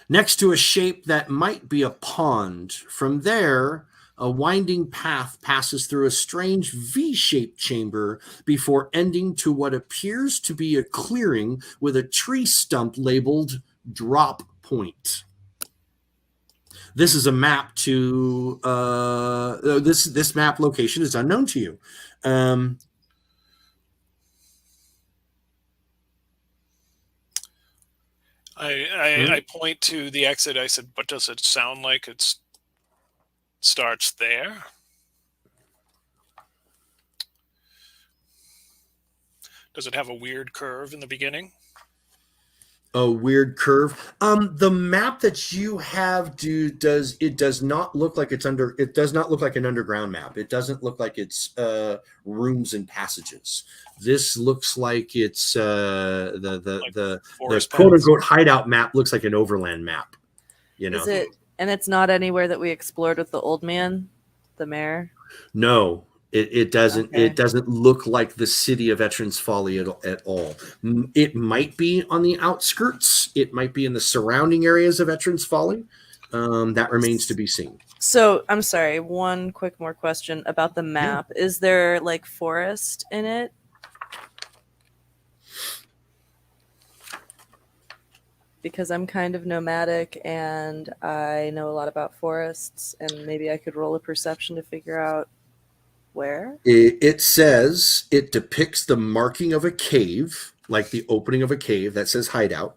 Next to a shape that might be a pond. From there, a winding path passes through a strange V-shaped chamber before ending to what appears to be a clearing with a tree stump labeled Drop Point. This is a map to this map location is unknown to you. I point to the exit. I said, "But does it sound like it starts there?" Does it have a weird curve in the beginning? A weird curve. The map that you have does not look like it does not look like an underground map. It doesn't look like it's rooms and passages. This looks like it's the Forest quote paths. unquote hideout map looks like an overland map. You know. Is it? And it's not anywhere that we explored with the old man, the mayor. No, it doesn't. Okay. It doesn't look like the city of Veterans Folly at all. It might be on the outskirts. It might be in the surrounding areas of Veterans Folly. That remains to be seen. So I'm sorry. One quick more question about the map. Is there like forest in it? Because I'm kind of nomadic and I know a lot about forests, and maybe I could roll a perception to figure out where. It says it depicts the marking of a cave, like the opening of a cave that says hideout.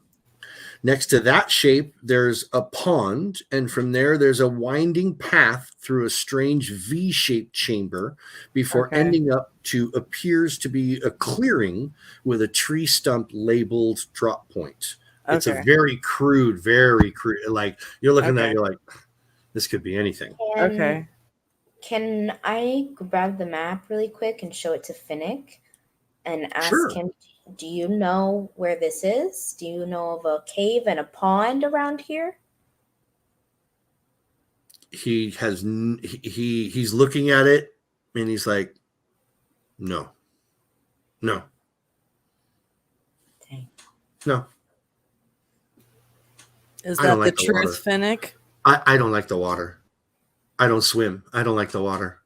Next to that shape, there's a pond, and from there, there's a winding path through a strange V-shaped chamber before Okay. ending up to appears to be a clearing with a tree stump labeled drop point. It's a Okay. very crude, like you're looking at Okay. it, you're like, this could be anything. Okay. Can I grab the map really quick and show it to Finnick and ask Sure. him, do you know where this is? Do you know of a cave and a pond around here? He's looking at it and he's like, no. Dang. No. Is I that don't the like the truth, Finnick? I don't like the water. I don't swim. I don't like the water.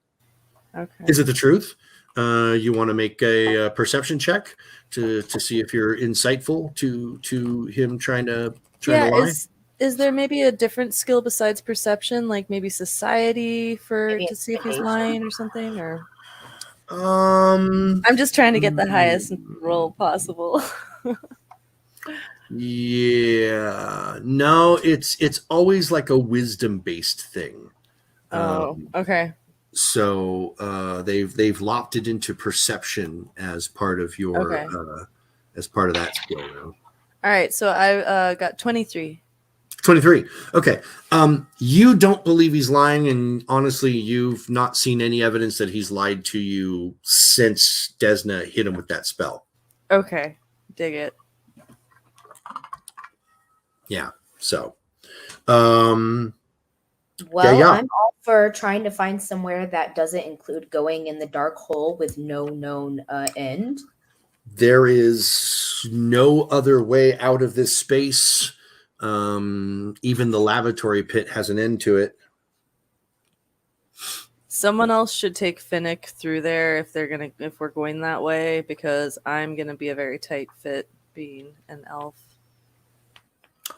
Okay. Is it the truth? You want to make a perception check to see if you're insightful to him trying to lie? Is there maybe a different skill besides perception, like maybe society Maybe to see if he's investigation. lying or something? Or I'm just trying to get the highest roll possible. Yeah. No, it's always like a wisdom based thing. Okay. So they've locked it into perception as part of your Okay. as part of that skill now. All right, so I got 23. 23. Okay. You don't believe he's lying, and honestly, you've not seen any evidence that he's lied to you since Desna hit him with that spell. Okay, dig it. Yeah. So, Well, yeah. I'm all for trying to find somewhere that doesn't include going in the dark hole with no known end. there is no other way out of this space. Even the lavatory pit has an end to it. Someone else should take Finnick through there if we're going that way, because I'm gonna be a very tight fit being an elf.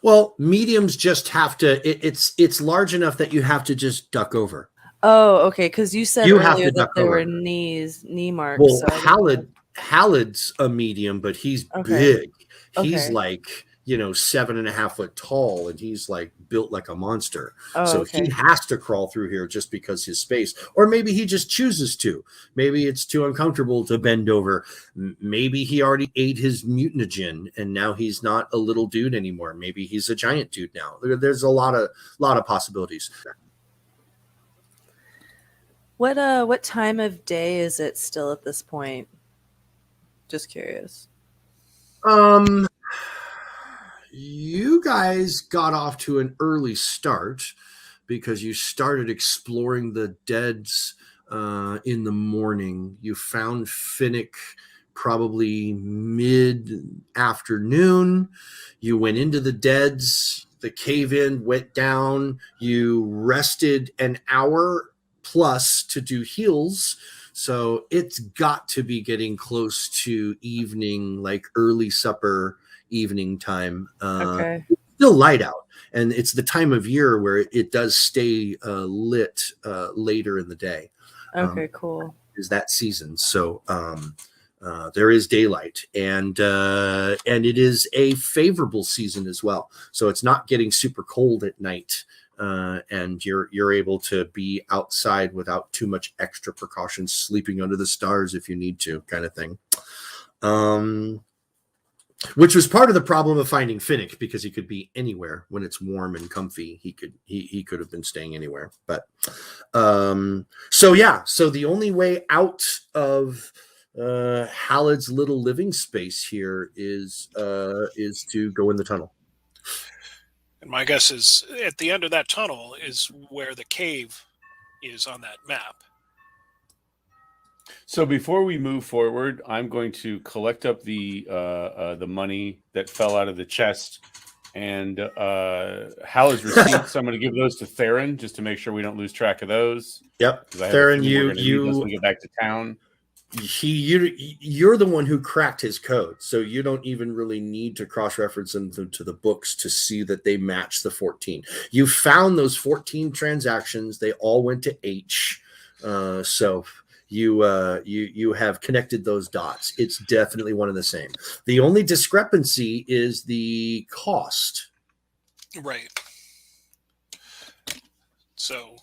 Well, mediums just have to. It's large enough that you have to just duck over. Oh, okay, because you said You have earlier to that duck there over. were knee marks. Well, so I didn't- Halid's a medium, but he's Okay. big. He's Okay. like 7.5 foot tall, and he's like built like a monster. Oh, So okay. he has to crawl through here just because his space, or maybe he just chooses to. Maybe it's too uncomfortable to bend over. Maybe he already ate his mutagen, and now he's not a little dude anymore. Maybe he's a giant dude now. There's a lot of possibilities. What time of day is it still at this point? Just curious. You guys got off to an early start because you started exploring the deads in the morning. You found Finnick probably mid-afternoon. You went into the deads, the cave-in went down. You rested an hour plus to do heals. So it's got to be getting close to evening, like early supper, evening time. Okay. Still light out, and it's the time of year where it does stay lit later in the day. Okay, cool. Is that season? So there is daylight, and it is a favorable season as well. So it's not getting super cold at night, and you're able to be outside without too much extra precautions, sleeping under the stars if you need to, kind of thing. Which was part of the problem of finding Finnick, because he could be anywhere when it's warm and comfy. He could have been staying anywhere. But so the only way out of Halid's little living space here is to go in the tunnel. And my guess is at the end of that tunnel is where the cave is on that map. So before we move forward, I'm going to collect up the money that fell out of the chest and Halid's receipts. So I'm going to give those to Theron just to make sure we don't lose track of those. Yep, Theron, you when we get back to town. You're the one who cracked his code, so you don't even really need to cross-reference them to the books to see that they match the 14. You found those 14 transactions; they all went to H. So you have connected those dots. It's definitely one and the same. The only discrepancy is the cost. Right. So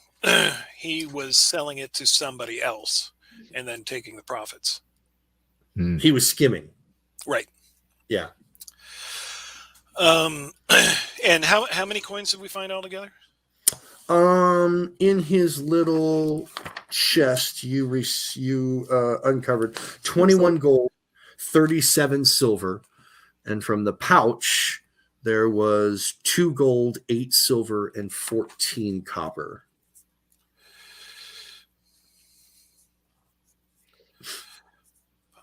he was selling it to somebody else and then taking the profits. He was skimming. Right. Yeah. And how many coins did we find altogether? In his little chest, you uncovered 21 gold, 37 silver, and from the pouch there was 2 gold, 8 silver, and 14 copper.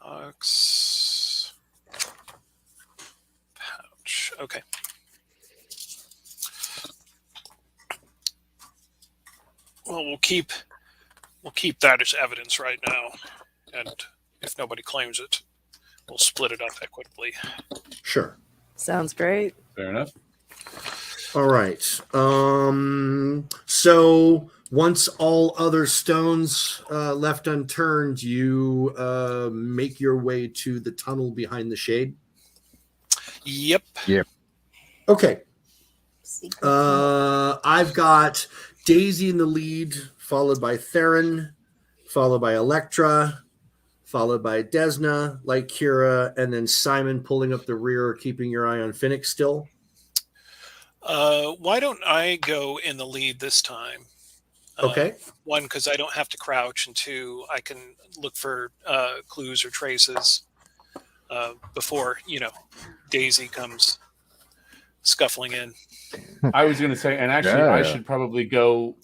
Box, pouch. Okay. Well, we'll keep that as evidence right now, and if nobody claims it, we'll split it up equitably. Sure. Sounds great. Fair enough. All right. So once all other stones left unturned, you make your way to the tunnel behind the shade. Yep. Okay. I've got Daisy in the lead, followed by Theron, followed by Elektra, followed by Desna, Lycura, and then Simon pulling up the rear, keeping your eye on Finnick still. Why don't I go in the lead this time? Okay. One, because I don't have to crouch, and two, I can look for clues or traces before Daisy comes scuffling in. I was going to say, and actually, I should probably go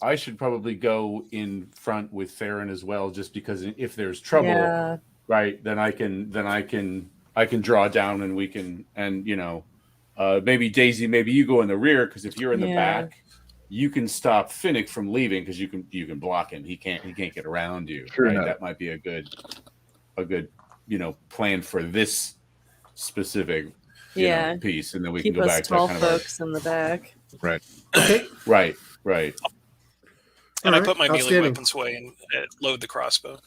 in front with Theron as well, just because if there's trouble, right, then I can draw down, and we can, and maybe Daisy, maybe you go in the rear, because if you're in the back, you can stop Finnick from leaving, because you can block him. He can't get around you. Sure right? enough. That might be a good plan for this specific piece, and then we Keep can go us back to tall kind of folks in the back. Right. Okay. right. And All I put my right, melee outstanding. weapons away and load the crossbow.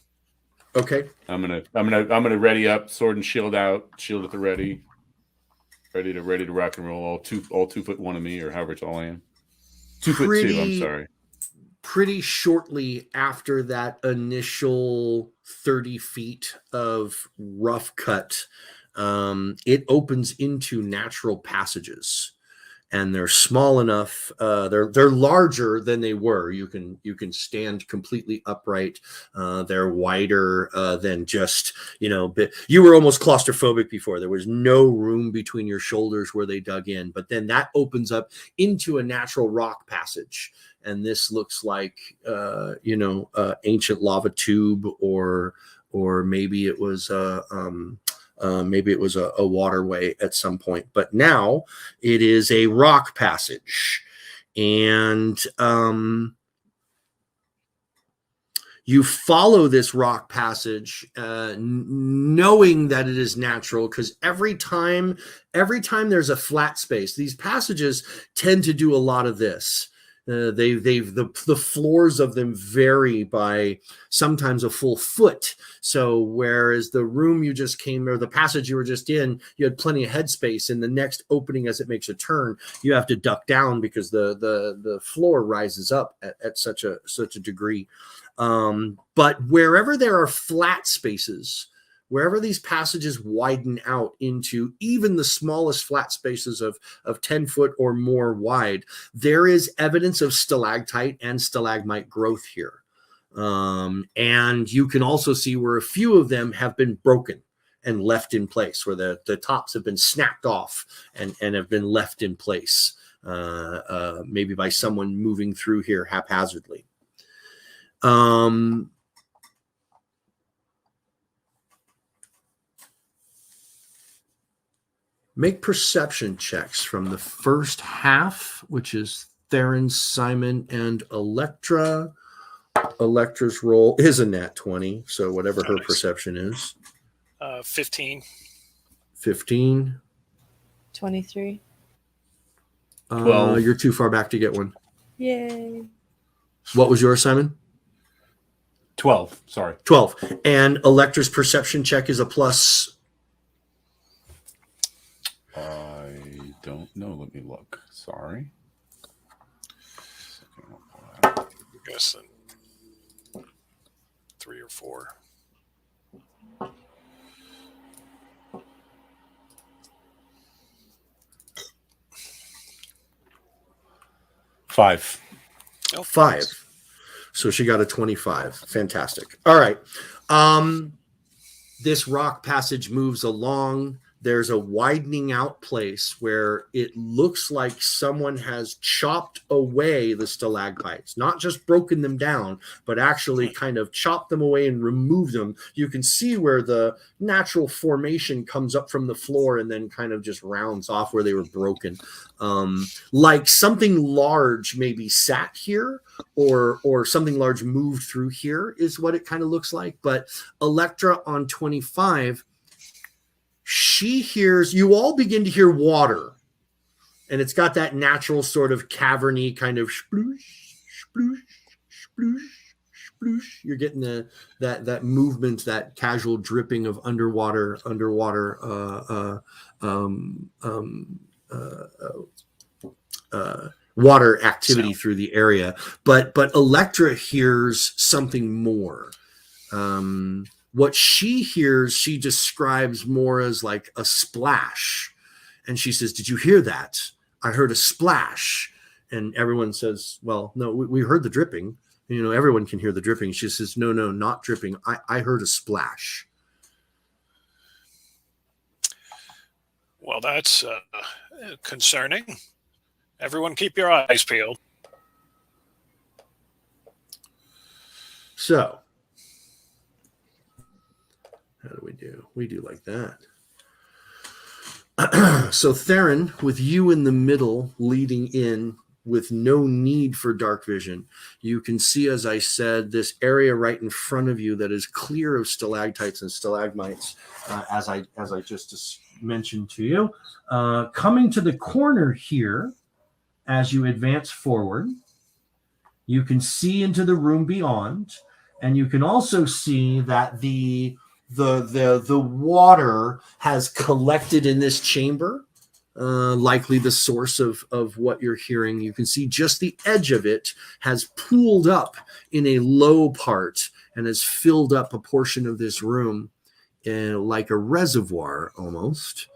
Okay. I'm gonna ready up, sword and shield out, shield at the ready to rock and roll. All 2'1" of me, or however tall I am. 2'2". I'm sorry. Pretty shortly after that initial 30 feet of rough cut, it opens into natural passages, and they're small enough. They're larger than they were. You can stand completely upright. They're wider than just you were almost claustrophobic before. There was no room between your shoulders where they dug in, but then that opens up into a natural rock passage. And this looks like ancient lava tube, or maybe it was a waterway at some point. But now it is a rock passage, and you follow this rock passage, knowing that it is natural, because every time there's a flat space, these passages tend to do a lot of this. The floors of them vary by sometimes a full foot. So whereas the room you just came, or the passage you were just in, you had plenty of headspace. In the next opening, as it makes a turn, you have to duck down because the floor rises up at such a degree. But wherever there are flat spaces, wherever these passages widen out into even the smallest flat spaces of 10 foot or more wide, there is evidence of stalactite and stalagmite growth here. And you can also see where a few of them have been broken and left in place, where the tops have been snapped off and have been left in place, maybe by someone moving through here haphazardly. Make perception checks from the first half, which is Theron, Simon, and Elektra. Electra's roll is a nat 20, so whatever her perception is. 15. 15. 23. 12. You're too far back to get one. Yay. What was yours, Simon? 12. Sorry. 12. And Electra's perception check is a plus. I don't know. Let me look. Sorry. I'm guessing 3 or 4. Five. Oh, 5. So she got a 25. Fantastic. All right. This rock passage moves along. There's a widening out place where it looks like someone has chopped away the stalagmites, not just broken them down, but actually kind of chopped them away and removed them. You can see where the natural formation comes up from the floor and then kind of just rounds off where they were broken. Like something large maybe sat here, or something large moved through here is what it kind of looks like. But Elektra on 25, she hears, you all begin to hear water, and it's got that natural sort of caverny kind of sploosh, sploosh, sploosh, sploosh. You're getting that movement, that casual dripping of underwater water activity through the area. But Elektra hears something more. What she hears, she describes more as like a splash. And she says, "Did you hear that? I heard a splash." And everyone says, "Well, no, we heard the dripping. You know, everyone can hear the dripping." She says, no, not dripping. I heard a splash." Well, that's concerning. Everyone keep your eyes peeled. So, how do we do? We do like that. So Theron, with you in the middle, leading in with no need for dark vision, you can see, as I said, this area right in front of you that is clear of stalactites and stalagmites, as I just mentioned to you. Coming to the corner here, as you advance forward, you can see into the room beyond, and you can also see that the water has collected in this chamber, likely the source of what you're hearing. You can see just the edge of it has pooled up in a low part and has filled up a portion of this room, like a reservoir almost.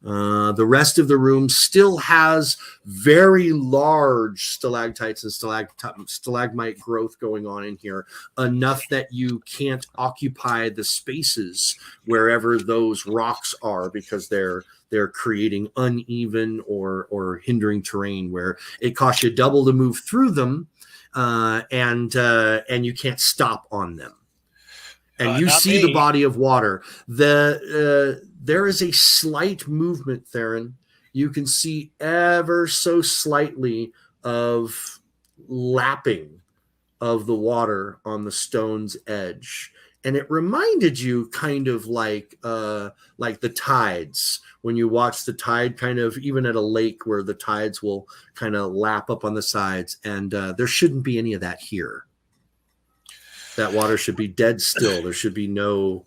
The rest of the room still has very large stalactites and stalagmite growth going on in here, enough that you can't occupy the spaces wherever those rocks are, because they're creating uneven or hindering terrain where it costs you double to move through them, and you can't stop on them. And you see the body of water. There is a slight movement, Theron. You can see ever so slightly of lapping of the water on the stone's edge. And it reminded you kind of like the tides, when you watch the tide kind of, even at a lake where the tides will kind of lap up on the sides. And there shouldn't be any of that here. That water should be dead still. There should be no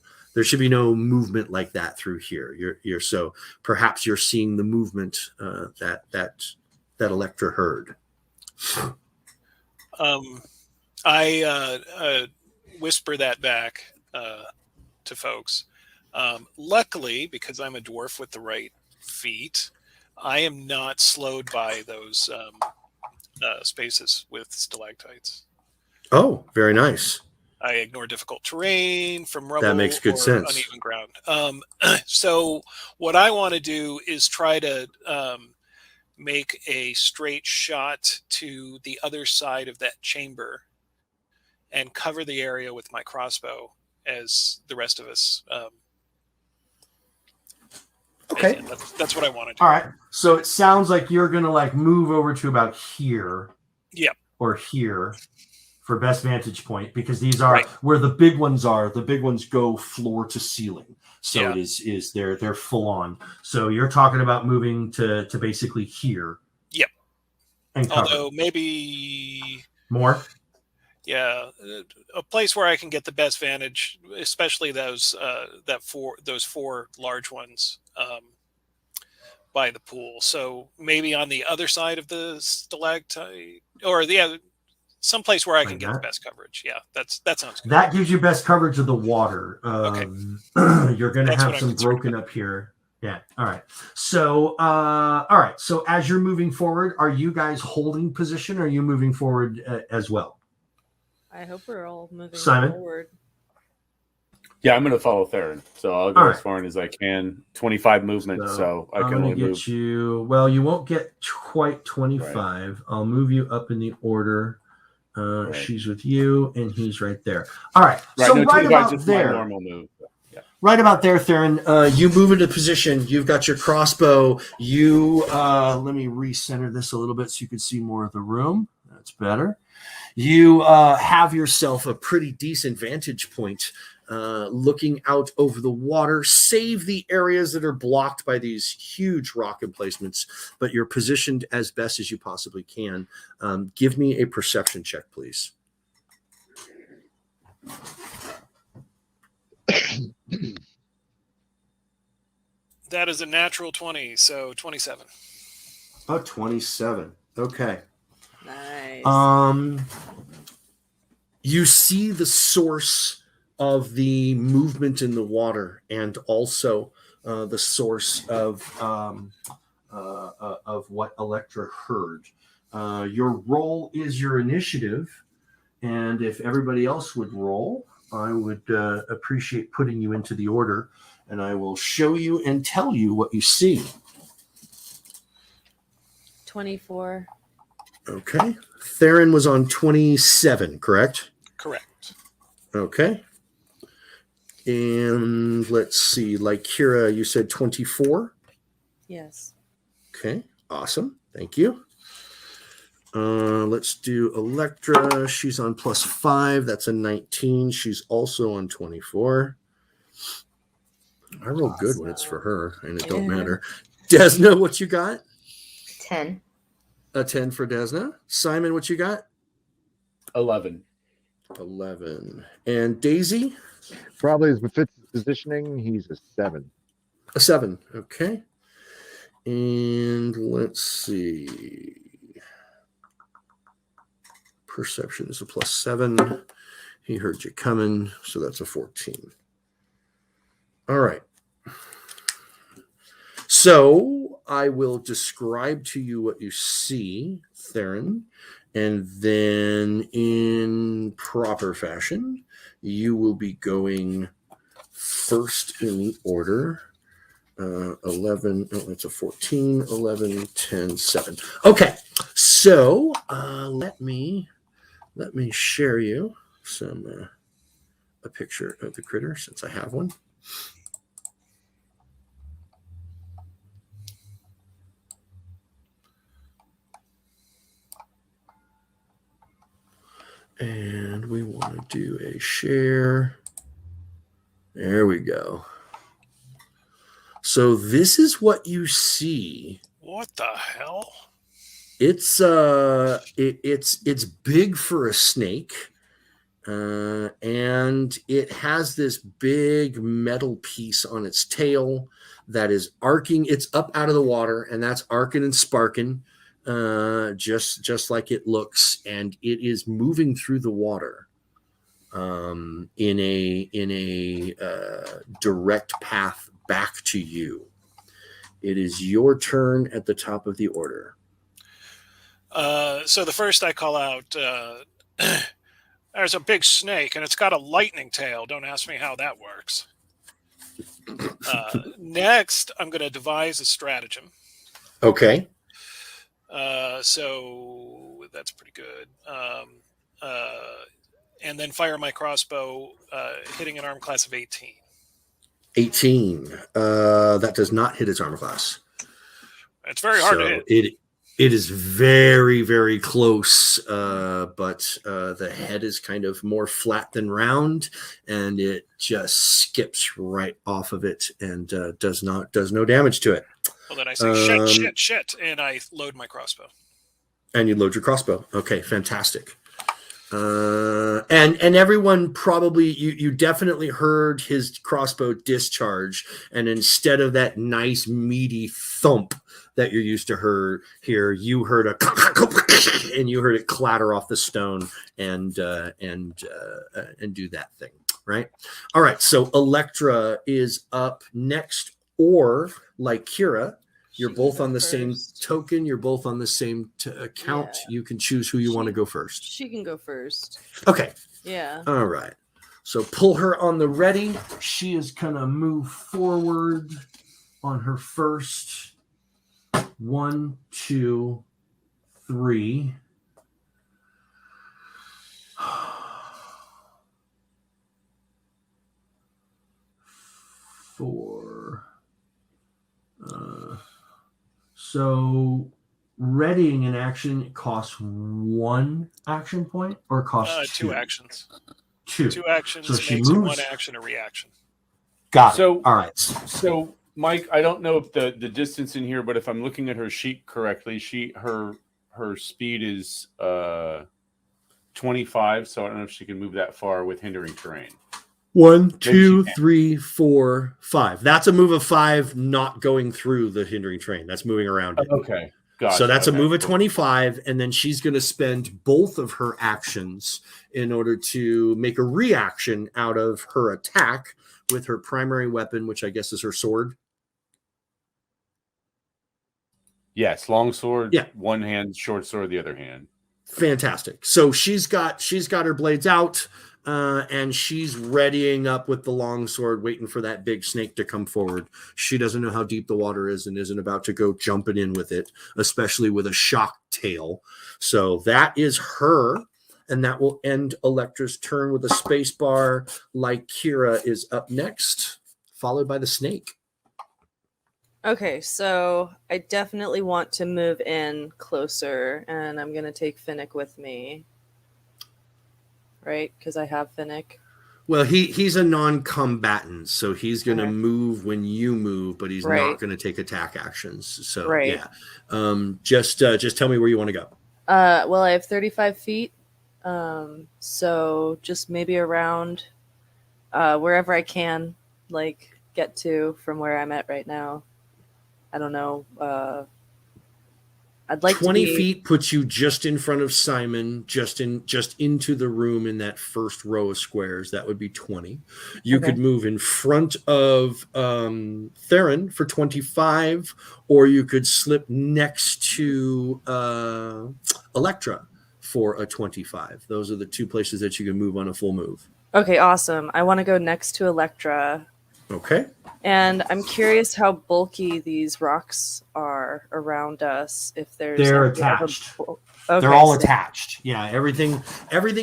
movement like that through here. You're so perhaps you're seeing the movement that Elektra heard. I whisper that back to folks. Luckily, because I'm a dwarf with the right feat, I am not slowed by those spaces with stalactites. Oh, very nice. I ignore difficult terrain from rubble That makes good or sense. uneven ground. So what I want to do is try to make a straight shot to the other side of that chamber and cover the area with my crossbow as the rest of us. Okay. That's what I want to do. All right. So it sounds like you're going to like move over to about here. Yep. Or here for best vantage point, because these are Right. where the big ones are. The big ones go floor to ceiling. So Yeah. it is they're full on. So you're talking about moving to basically here. Yep. And cover. Although maybe more. Yeah, a place where I can get the best vantage, especially those four large ones by the pool. So maybe on the other side of the stalactite, or some place where I can get the best coverage. Yeah, that sounds good. That gives you best coverage of the water. Okay. You're going to have some broken up here. Yeah. All right. So, all right. So as you're moving forward, are you guys holding position? Or are you moving forward as well? I hope we're all moving Simon? forward. Yeah, I'm going to follow Theron. So I'll go as far as I can. 25 movement, so I can only move. You. Well, you won't get quite 25. Right. I'll move you up in the order. Right. She's with you, and he's right there. All right. So right about there. Normal move. Yeah. Right about there, Theron. You move into position. You've got your crossbow. You let me recenter this a little bit so you can see more of the room. That's better. You have yourself a pretty decent vantage point looking out over the water, save the areas that are blocked by these huge rock emplacements, but you're positioned as best as you possibly can. Give me a perception check, please. That is a natural 20, so 27. Oh, 27. Okay. Nice. You see the source of the movement in the water, and also the source of what Elektra heard. Your roll is your initiative, and if everybody else would roll, I would appreciate putting you into the order, and I will show you and tell you what you see. 24. Okay. Theron was on 27, correct? Correct. Okay. And let's see, like Kira, you said 24? Yes. Okay, awesome. Thank you. Let's do Elektra. She's on +5. That's a 19. She's also on 24. I roll good when it's for her, and it don't matter. Desna, what you got? 10. A 10 for Desna. Simon, what you got? 11. 11. And Daisy? Probably as befits his positioning, he's a 7. A 7. Okay. And let's see. Perception is a +7. He heard you coming, so that's a 14. All right. So I will describe to you what you see, Theron, and then in proper fashion, you will be going first in the order. 11, oh, that's a 14, 11, 10, 7. Okay, so let me share you a picture of the critter, since I have one. And we want to do a share. There we go. So this is what you see. What the hell? It's big for a snake, and it has this big metal piece on its tail that is arcing. It's up out of the water, and that's arcing and sparking, just like it looks, and it is moving through the water. in a direct path back to you. It is your turn at the top of the order. So the first I call out, there's a big snake and it's got a lightning tail. Don't ask me how that works. Next, I'm going to devise a stratagem. Okay. So that's pretty good. And then fire my crossbow, hitting an arm class of 18. 18. That does not hit its armor class. It's very hard to hit. It is very, very close, but the head is kind of more flat than round, and it just skips right off of it and does no damage to it. Well, then I say shit, and I load my crossbow. And you load your crossbow. Okay, fantastic. And everyone probably you definitely heard his crossbow discharge, and instead of that nice meaty thump that you're used to hear, you heard and you heard it clatter off the stone and do that thing, right? All right, so Elektra is up next, or like Kira, you're both on the same token. You're both on the same account. Yeah. You can choose who you want to go first. She can go first. Okay. Yeah. All right. So pull her on the ready. She is going to move forward on her first. 1, 2, 3. 4. So readying an action costs 1 action point or costs 2 actions. 2 actions. So she makes moves. 1 action a reaction. Got it. So all right. So Mike, I don't know if the distance in here, but if I'm looking at her sheet correctly, her speed is 25. So I don't know if she can move that far with hindering terrain. 1, 2, 3, 4, 5. That's a move of 5, not going through the hindering terrain. That's moving around it. Okay. Gotcha. So that's a move of 25, and then she's going to spend both of her actions in order to make a reaction out of her attack with her primary weapon, which I guess is her sword. Yes, long sword. Yeah. One hand, short sword, the other hand. Fantastic. So she's got her blades out. And she's readying up with the long sword, waiting for that big snake to come forward. She doesn't know how deep the water is and isn't about to go jumping in with it, especially with a shock tail. So that is her, and that will end Elektra's turn with a space bar. Like Kira is up next, followed by the snake. Okay, so I definitely want to move in closer, and I'm going to take Finnick with me. Right, because I have Finnick. Well, he's a non-combatant, so he's going to move when you move, but he's not going to take attack actions. So yeah, just tell me where you want to go. Well, I have 35 feet, so just maybe around wherever I can, like get to from where I'm at right now. I don't know. I'd like 20 feet puts you just in front of Simon, just into the room in that first row of squares. That would be 20. You could move in front of Theron for 25, or you could slip next to Elektra for a 25. Those are the 2 places that you can move on a full move. Okay, awesome. I want to go next to Elektra. Okay. And I'm curious how bulky these rocks are around us. If they're attached. They're all attached. Yeah, everything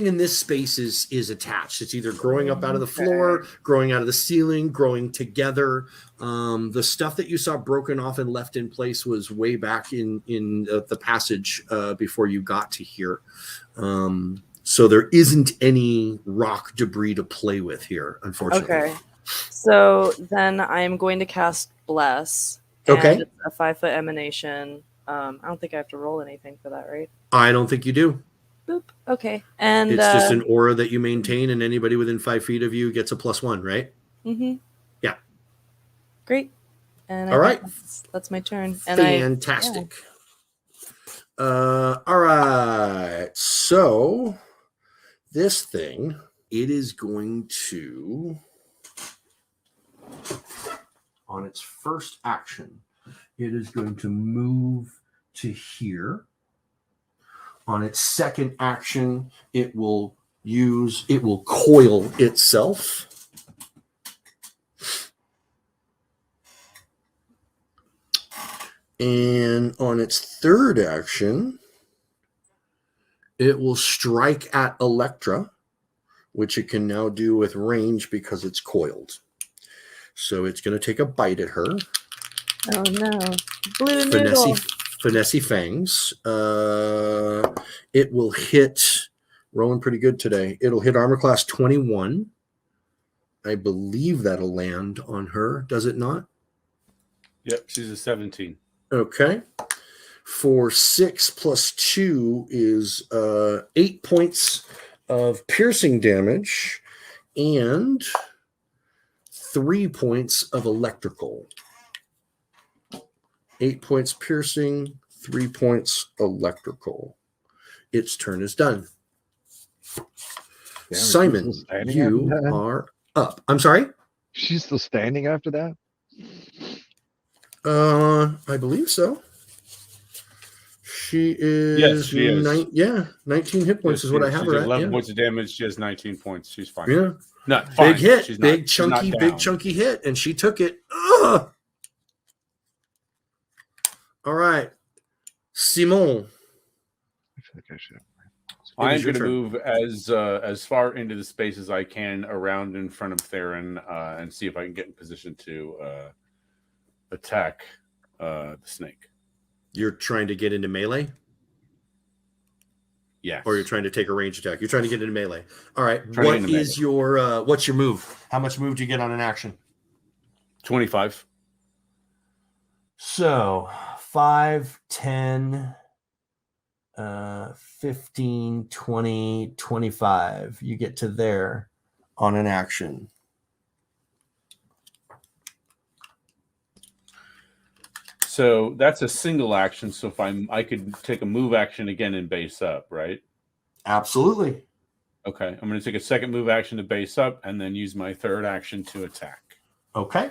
in this space is attached. It's either growing up out of the floor, growing out of the ceiling, growing together. The stuff that you saw broken off and left in place was way back in the passage before you got to here. So there isn't any rock debris to play with here, unfortunately. Okay. So then I'm going to cast Bless. Okay. It's a 5-foot emanation. I don't think I have to roll anything for that, right? I don't think you do. Boop. Okay. And it's just an aura that you maintain, and anybody within 5 feet of you gets a +1, right? Mm-hmm. Yeah. Great. And all right. That's my turn. And fantastic. All right. So this thing it is going to, on its first action, it is going to move to here. On its second action, it will coil itself. And on its third action, it will strike at Elektra, which it can now do with range because it's coiled. So it's going to take a bite at her. Oh no. Blue noodle. Finesse fangs. It will hit, rolling pretty good today. It'll hit armor class 21. I believe that'll land on her. Does it not? Yep, she's a 17. Okay. For 6 plus 2 is 8 points of piercing damage and 3 points of electrical. 8 points piercing, 3 points electrical. Its turn is done. Damn, Simon, she's still standing you after that? are up. I'm sorry? She's still standing after that? I believe so. She is. Yes, she is. 19 hit points is what I have she's her at. 11 Yeah. points of damage. She has 19 points. She's fine. Yeah. Not fine. Big hit, She's big not, she's not chunky, down. big chunky hit, and she took it. Ugh! All right, Simon. I feel like I should. I'm is your going to turn. move as far into the space as I can around in front of Theron and see if I can get in position to attack the snake. You're trying to get into melee, Yes. or you're trying to take a range attack. You're trying to get into melee. All right. Trying to What get into is your what's your move? How much move do you get on an action? 25. So 5, 10, 15, 20, 25. You get to there on an action. So that's a single action. So if I could take a move action again and base up, right? Absolutely. Okay. I'm going to take a second move action to base up and then use my third action to attack. Okay.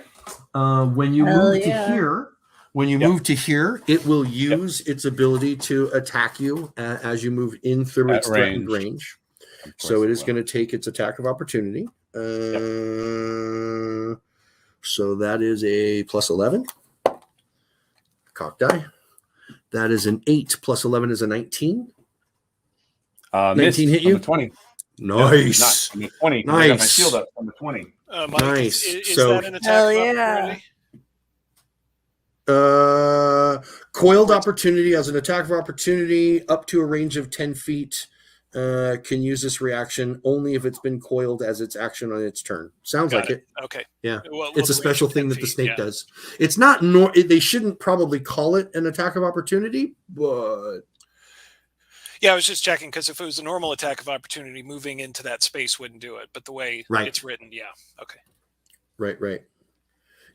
When you Hell move yeah. to here, move to here, it will use its ability to attack you as you move in through At its threatened range. Of course So it is will. going to take its attack of opportunity. So that is a plus 11. Cock die. That is an 8 plus 11 is a 19. 19 hit you? I'm a 20. Nice. I'm a 20. Nice. I got my shield up. I'm a 20. Mike, Nice. Is So- that an attack Hell of yeah. opportunity? Coiled opportunity as an attack of opportunity up to a range of 10 feet. Can use this reaction only if it's been coiled as its action on its turn. Sounds Got like it. Okay. Yeah. Well, It's a the range special of thing 10 that the feet, snake yeah. does. It's not they shouldn't probably call it an attack of opportunity, but Yeah, I was just checking because if it was a normal attack of opportunity, moving into that space wouldn't do it. But the way Right. it's written, yeah. Okay. right.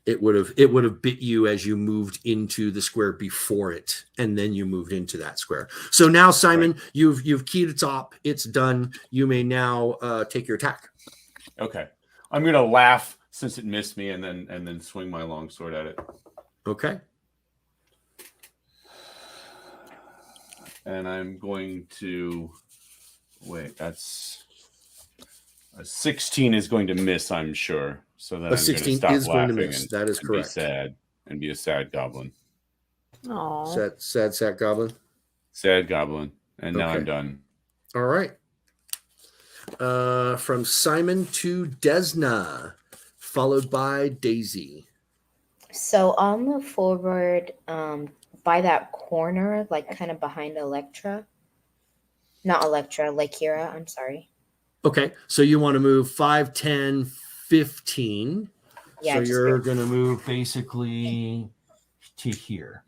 It would have bit you as you moved into the square before it, and then you moved into that square. So now, Simon, you've keyed its op. It's done. You may now take your attack. Okay. I'm going to laugh since it missed me and then swing my longsword at it. Okay. And I'm going to wait. That's a 16 is going to miss, I'm sure. So then A 16 is going to miss. That is correct. Be sad and be a sad goblin. Aw. Sad goblin. Sad goblin. And now Okay. I'm done. All right. From Simon to Desna, followed by Daisy. So I'll move forward by that corner, like kind of behind Elektra. Not Elektra, Kira. I'm sorry. Okay, so you want to move 5, 10, 15. Yeah, So just you're barely. going to move basically to here.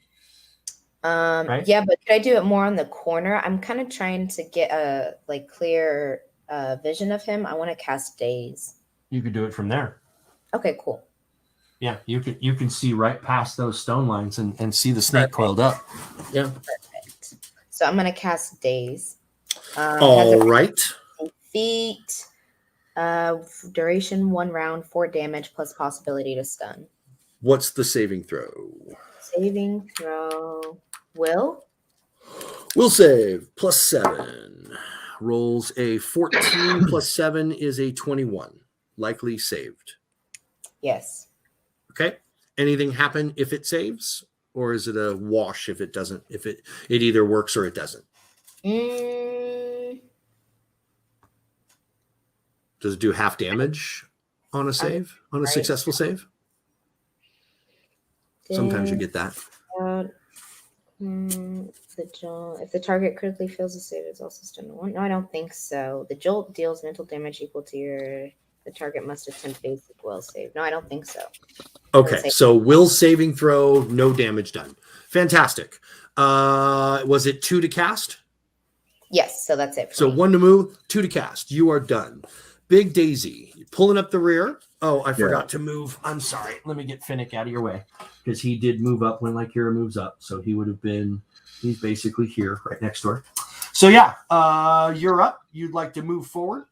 Right? Yeah, but could I do it more on the corner? I'm kind of trying to get a clear vision of him. I want to cast Daze. You could do it from there. Okay, cool. Yeah, you can see right past those stone lines and see the snake coiled up. Yeah. Perfect. So I'm gonna cast Daze. All right. Feet. Duration 1 round, 4 damage plus possibility to stun. What's the saving throw? Saving throw. Will save +7. Rolls a 14 +7 is a 21. Likely saved. Yes. Okay. Anything happen if it saves, or is it a wash if it doesn't? If it either works or it doesn't. Does it do half damage on a save? On a successful save? Sometimes you get that. If the target critically fails to save, it's also stunned. No, I don't think so. The jolt deals mental damage equal to the target must attempt basic will save. No, I don't think so. Okay, so will saving throw, no damage done. Fantastic. Was it 2 to cast? Yes, so that's it. So 1 to move, 2 to cast. You are done. Big Daisy, pulling up the rear. Oh, I forgot to move. I'm sorry. Let me get Finnick out of your way, because he did move up when Lycura moves up. So he would have been, he's basically here, right next door. So yeah, you're up. You'd like to move forward?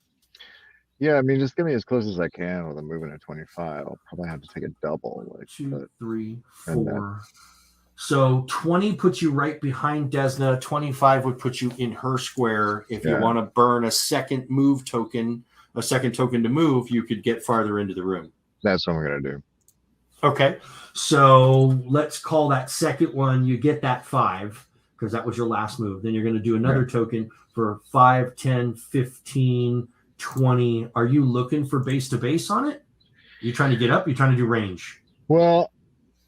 Yeah, I mean, just get me as close as I can with a moving at 25. I'll probably have to take a double. 2, 3, 4. So 20 puts you right behind Desna. 25 would put you in her square. If you want to burn a second move token, a second token to move, you could get farther into the room. That's what I'm going to do. Okay. So let's call that second one. You get that 5 because that was your last move. Then you're going to do another token for 5, 10, 15, 20. Are you looking for base to base on it? You trying to get up? You trying to do range? Well,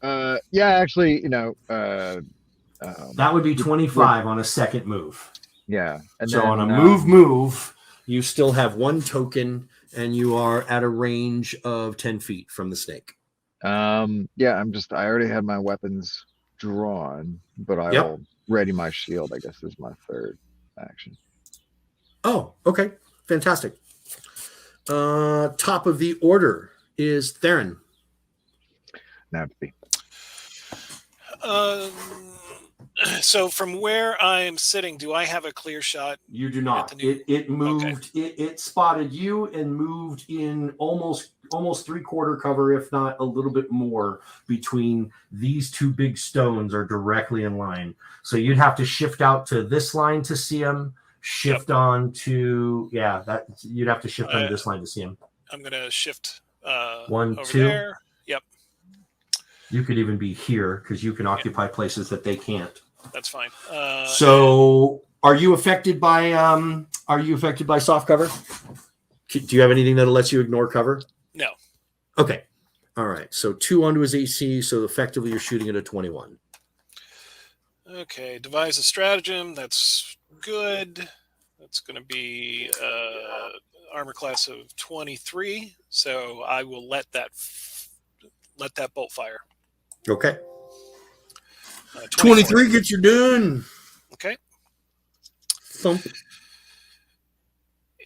yeah, actually, that would be 25 on a second move. Yeah. And so then, on a move, you still have 1 token and you are at a range of 10 feet from the snake. Yeah, I already had my weapons drawn, but I will ready my shield, I guess, is my third action. Oh, okay. Fantastic. Top of the order is Theron. Nappy. So from where I'm sitting, do I have a clear shot? You do not. It moved. Okay. It spotted you and moved in almost 3/4 cover, if not a little bit more, between these 2 big stones are directly in line. So you'd have to shift out to this line to see him. Shift on to that. You'd have to shift on this line to see him. I'm gonna shift 1, over 2. there. Yep. You could even be here because you can occupy places that they can't. That's fine. So, are you affected by soft cover? Do you have anything that lets you ignore cover? No. Okay. All right. So 2 onto his AC. So effectively, you're shooting at a 21. Okay. Devise a stratagem. That's good. That's going to be armor class of 23. So I will let that bolt fire. Okay. 23 gets you done. Okay. Thump.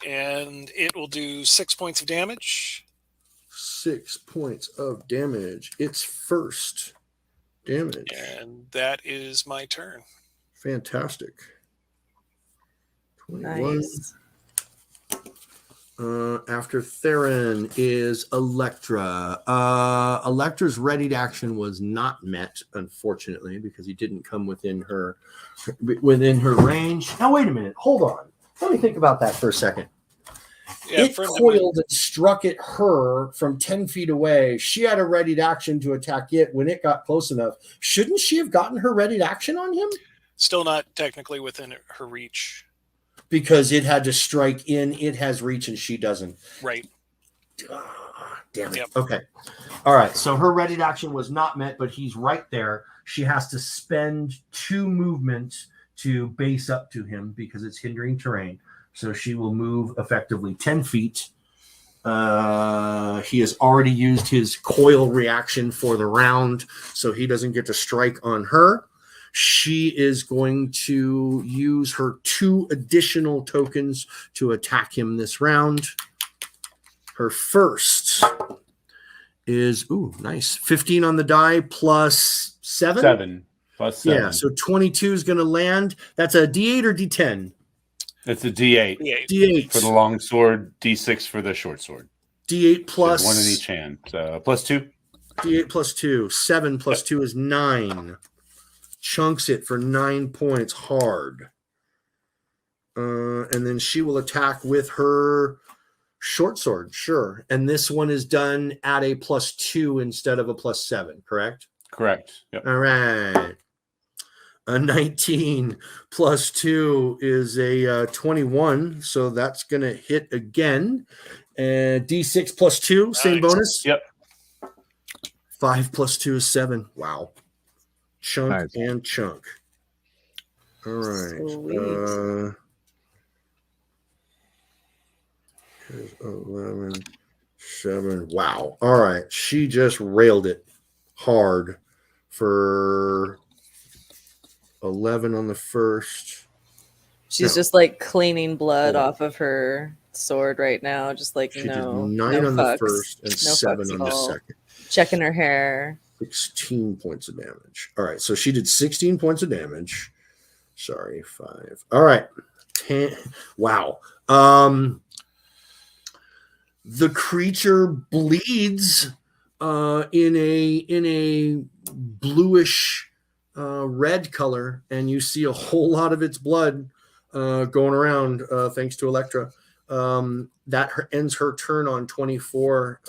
And it will do 6 points of damage. 6 points of damage. It's first damage. And that is my turn. Fantastic. 21. Nice. After Theron is Elektra. Elektra's readied action was not met, unfortunately, because he didn't come within her range. Now, wait a minute. Hold on. Let me think about that for a second. Yeah, it coiled and struck at her from 10 feet away. She had a readied action to attack it when it got close enough. Shouldn't she have gotten her readied action on him? Still not technically within her reach. Because it had to strike in, it has reach, and she doesn't. Right. Oh, damn it. Yep. Okay. All right. So her readied action was not met, but he's right there. She has to spend 2 movements to base up to him because it's hindering terrain. So she will move effectively 10 feet. He has already used his coil reaction for the round, so he doesn't get to strike on her. She is going to use her 2 additional tokens to attack him this round. Her first is, nice. 15 on the die plus 7? Plus 7. Yeah, so 22 is going to land. That's a D8 or D10? It's a D8 D8. for the D8. long sword, D6 for the short sword. D8 There's plus one in each hand. So +2. D8 plus 2. 7 plus 2 is 9. Chunks it for 9 points hard. And then she will attack with her short sword. Sure. And this one is done at a +2 instead of a +7, correct? Correct. Yep. All right. A 19 plus 2 is a 21. So that's going to hit again. And D6 plus 2, same Nice. bonus. Yep. 5 plus 2 is 7. Wow. Chunk Nice. and chunk. All right. Sweet. Here's 11, 7. Wow. All right. She just railed it hard for 11 on the first. She's No. just like cleaning blood Oh. off of her sword right now. Just like She no, did 9 no on fucks. the first and No 7 fucks on at the all. second. Checking her hair. 16 points of damage. All right. So she did 16 points of damage. Sorry, 5. All right. 10. Wow. The creature bleeds in a bluish red color, and you see a whole lot of its blood going around thanks to Elektra. That ends her turn on 24.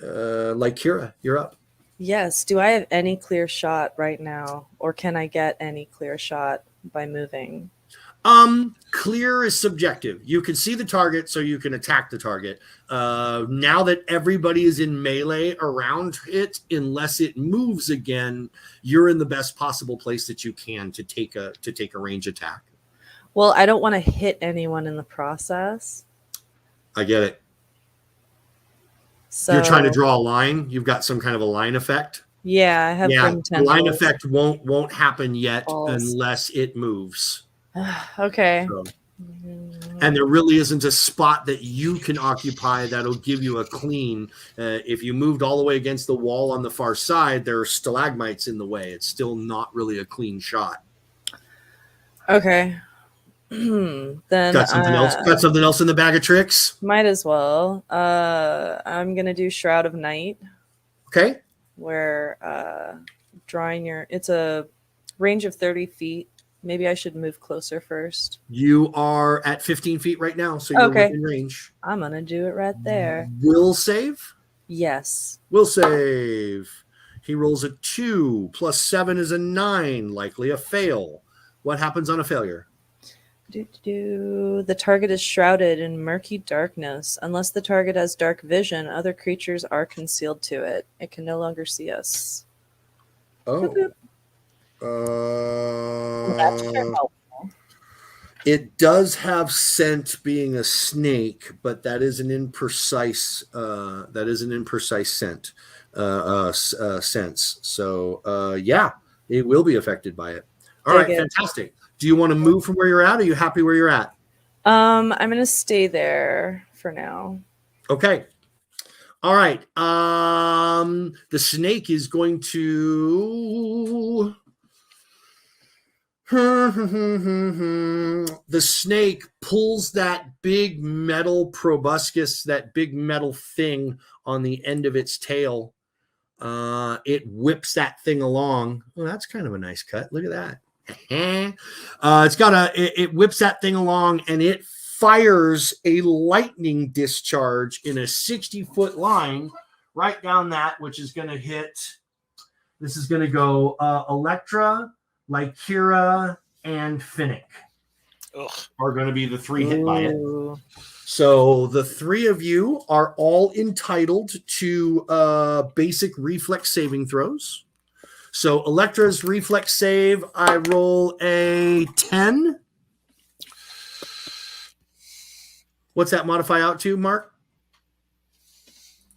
Like Kira, you're up. Yes. Do I have any clear shot right now, or can I get any clear shot by moving? Clear is subjective. You can see the target, so you can attack the target. Now that everybody is in melee around it, unless it moves again, you're in the best possible place that you can to take a range attack. Well, I don't want to hit anyone in the process. I get it. So You're trying to draw a line. You've got some kind of a line effect. Yeah, I have Yeah, grim the line tendrils. effect won't happen yet Balls. unless it moves. Okay. So. And there really isn't a spot that you can occupy that'll give you a clean. If you moved all the way against the wall on the far side, there are stalagmites in the way. It's still not really a clean shot. Okay. Then Got something else? Got something else in the bag of tricks? Might as well. I'm gonna do Shroud of Night, Okay. where drawing your. It's a range of 30 feet. Maybe I should move closer first. You are at 15 feet right now, so you're Okay. within range. I'm gonna do it right there. Will save? Yes. Will save. He rolls a 2 plus 7 is a 9, likely a fail. What happens on a failure? The target is shrouded in murky darkness. Unless the target has dark vision, other creatures are concealed to it. It can no longer see us. Oh. That's sure helpful. It does have scent being a snake, but that is an imprecise scent sense. So yeah, it will be affected by it. All right, fantastic. Do you want to move from where you're at? Or are you happy where you're at? I'm gonna stay there for now. Okay. All right. The snake is going to. The snake pulls that big metal proboscis, that big metal thing on the end of its tail. It whips that thing along. Well, that's kind of a nice cut. Look at that. It whips that thing along, and it fires a lightning discharge in a 60-foot line right down that, which is going to hit. This is going to go Elektra, Lykira, and Finnick are going to be the 3 hit by it. So the 3 of you are all entitled to basic reflex saving throws. So Elektra's reflex save, I roll a 10. What's that modify out to, Mark?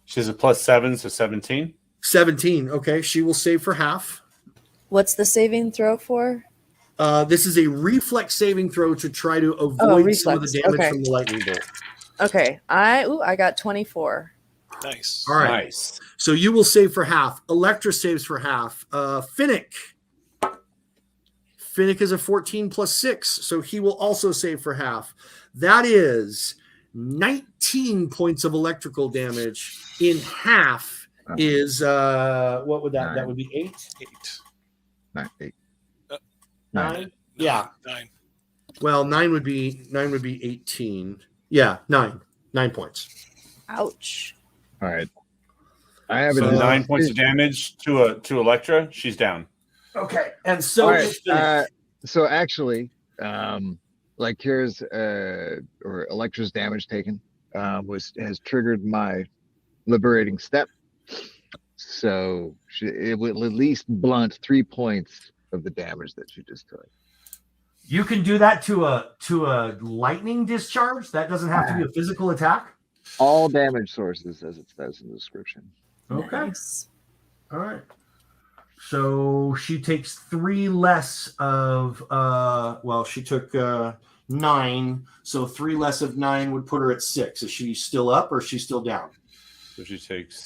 She has a +7, so 17. 17. Okay, she will save for half. What's the saving throw for? This is a reflex saving throw to try to avoid some of the damage from the lightning bolt. Okay, I got 24. Nice. All right. Nice. So you will save for half. Elektra saves for half. Finnick Finnick is a 14 plus 6, so he will also save for half. That is 19 points of electrical damage. In half is what would that? 9. That would be 8. 8. 9, 8. 9. Yeah. 9. Well, 9 would be 18. Yeah, 9 points. Ouch. All right. I have So it. 9 points of damage to Elektra. She's down. Okay, and so All right. So actually, like here's or Elektra's damage taken has triggered my liberating step. So it will at least blunt 3 points of the damage that she just took. you can do that to a lightning discharge. That doesn't have to be a physical attack. All damage sources, as it says in the description. Okay. Nice. All right. So she takes 3 less of she took 9, so 3 less of 9 would put her at 6. Is she still up or is she still down? So she takes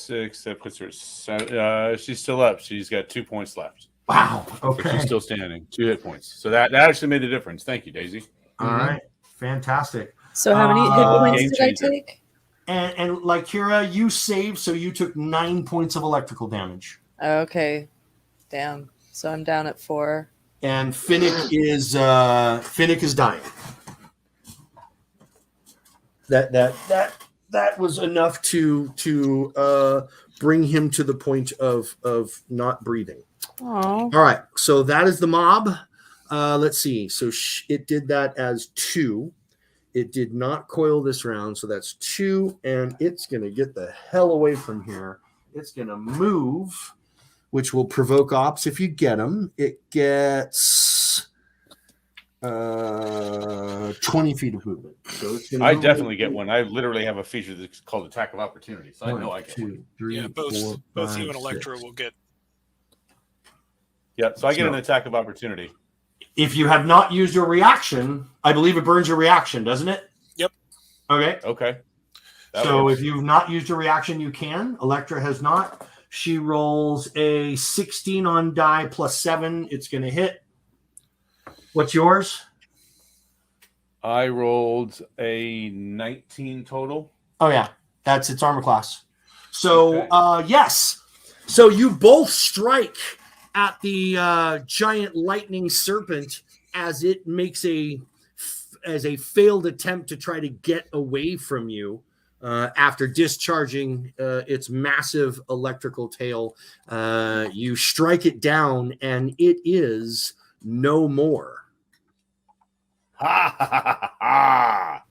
6. That puts her at 7. She's still up. She's got 2 points left. Wow. So Okay. she's still standing. 2 hit points. So that actually made the difference. Thank you, Daisy. All right. Fantastic. So how many hit points Game did I changer. take? And like Kira, you saved, so you took 9 points of electrical damage. Okay. Damn. So I'm down at 4. And Finnick is dying. That was enough to bring him to the point of not breathing. Oh. All right, so that is the mob. Let's see. So it did that as 2. It did not coil this round, so that's 2, and it's going to get the hell away from here. It's going to move, which will provoke ops if you get them. It gets 20 feet of movement. So it's gonna I move definitely get one. I literally have a feature that's called Attack of Opportunity. So I know I get one. 2, 3, Yeah, both 4, both 5, you and Elektra 6. will get. Yeah, so I get an Attack of Opportunity. If you have not used your reaction, I believe it burns your reaction, doesn't it? Yep. Okay. Okay. That So works. if you've not used your reaction, you can. Elektra has not. She rolls a 16 on die plus 7. It's going to hit. What's yours? I rolled a 19 total. Oh, yeah. That's its armor class. So, Okay. yes. So you both strike at the giant lightning serpent as it makes a failed attempt to try to get away from you after discharging its massive electrical tail. You strike it down, and it is no more. Ha ha ha ha!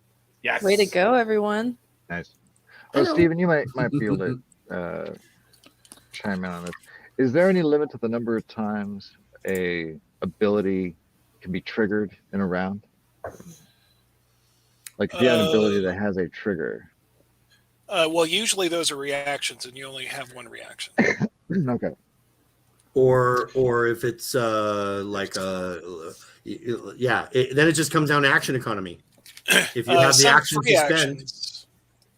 Yes. Way to go, everyone. Nice. Oh, Stephen, you might be able to chime in on this. Is there any limit to the number of times a ability can be triggered in a round? Like if you have an ability that has a trigger. Well, usually those are reactions, and you only have one reaction. Okay. Or if it's then it just comes down to action economy. If you have the Some action free to spend, actions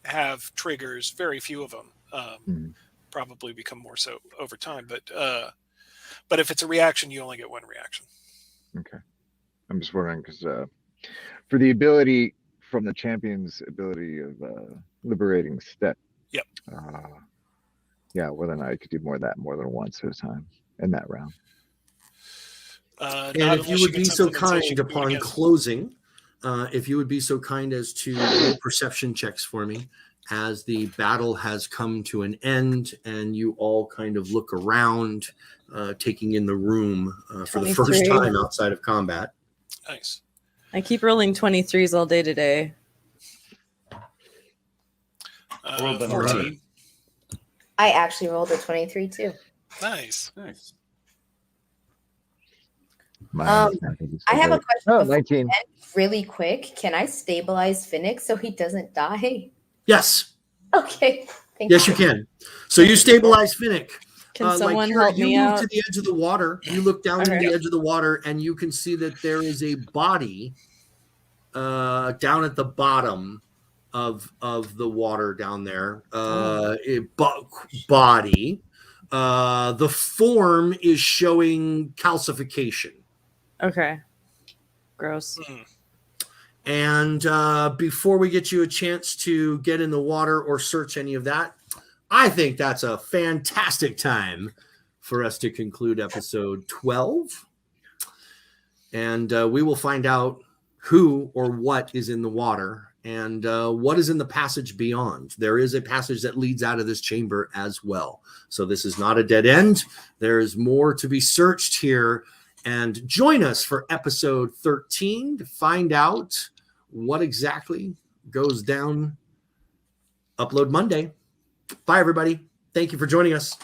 have triggers. Very few of them probably become more so over time. But if it's a reaction, you only get one reaction. Okay. I'm just wondering because for the ability from the champion's ability of liberating step. Yep. Whether or not I could do more of that more than once at a time in that round. Not and if you unless would get be so something that says kind you can do it upon again. closing, if you would be so kind as to roll perception checks for me as the battle has come to an end and you all kind of look around, taking in the room for the first 23. time outside of combat. Nice. I keep rolling 23s all day today. Rolled them 14. I actually rolled a 23 too. Nice. Nice. I have a question Oh, before 19. we end really quick. Can I stabilize Finnick so he doesn't die? Yes. Okay. Thank Yes, you can. So you stabilize Finnick. Can someone Kira, help you me move out? to the edge of the water. You look down to Okay. the edge of the water, and you can see that there is a body down at the bottom of the water down there. A body. The form is showing calcification. Okay. Gross. Mm. And before we get you a chance to get in the water or search any of that, I think that's a fantastic time for us to conclude episode 12. And we will find out who or what is in the water and what is in the passage beyond. There is a passage that leads out of this chamber as well. So this is not a dead end. There is more to be searched here. And join us for episode 13 to find out what exactly goes down. Upload Monday. Bye, everybody. Thank you for joining us.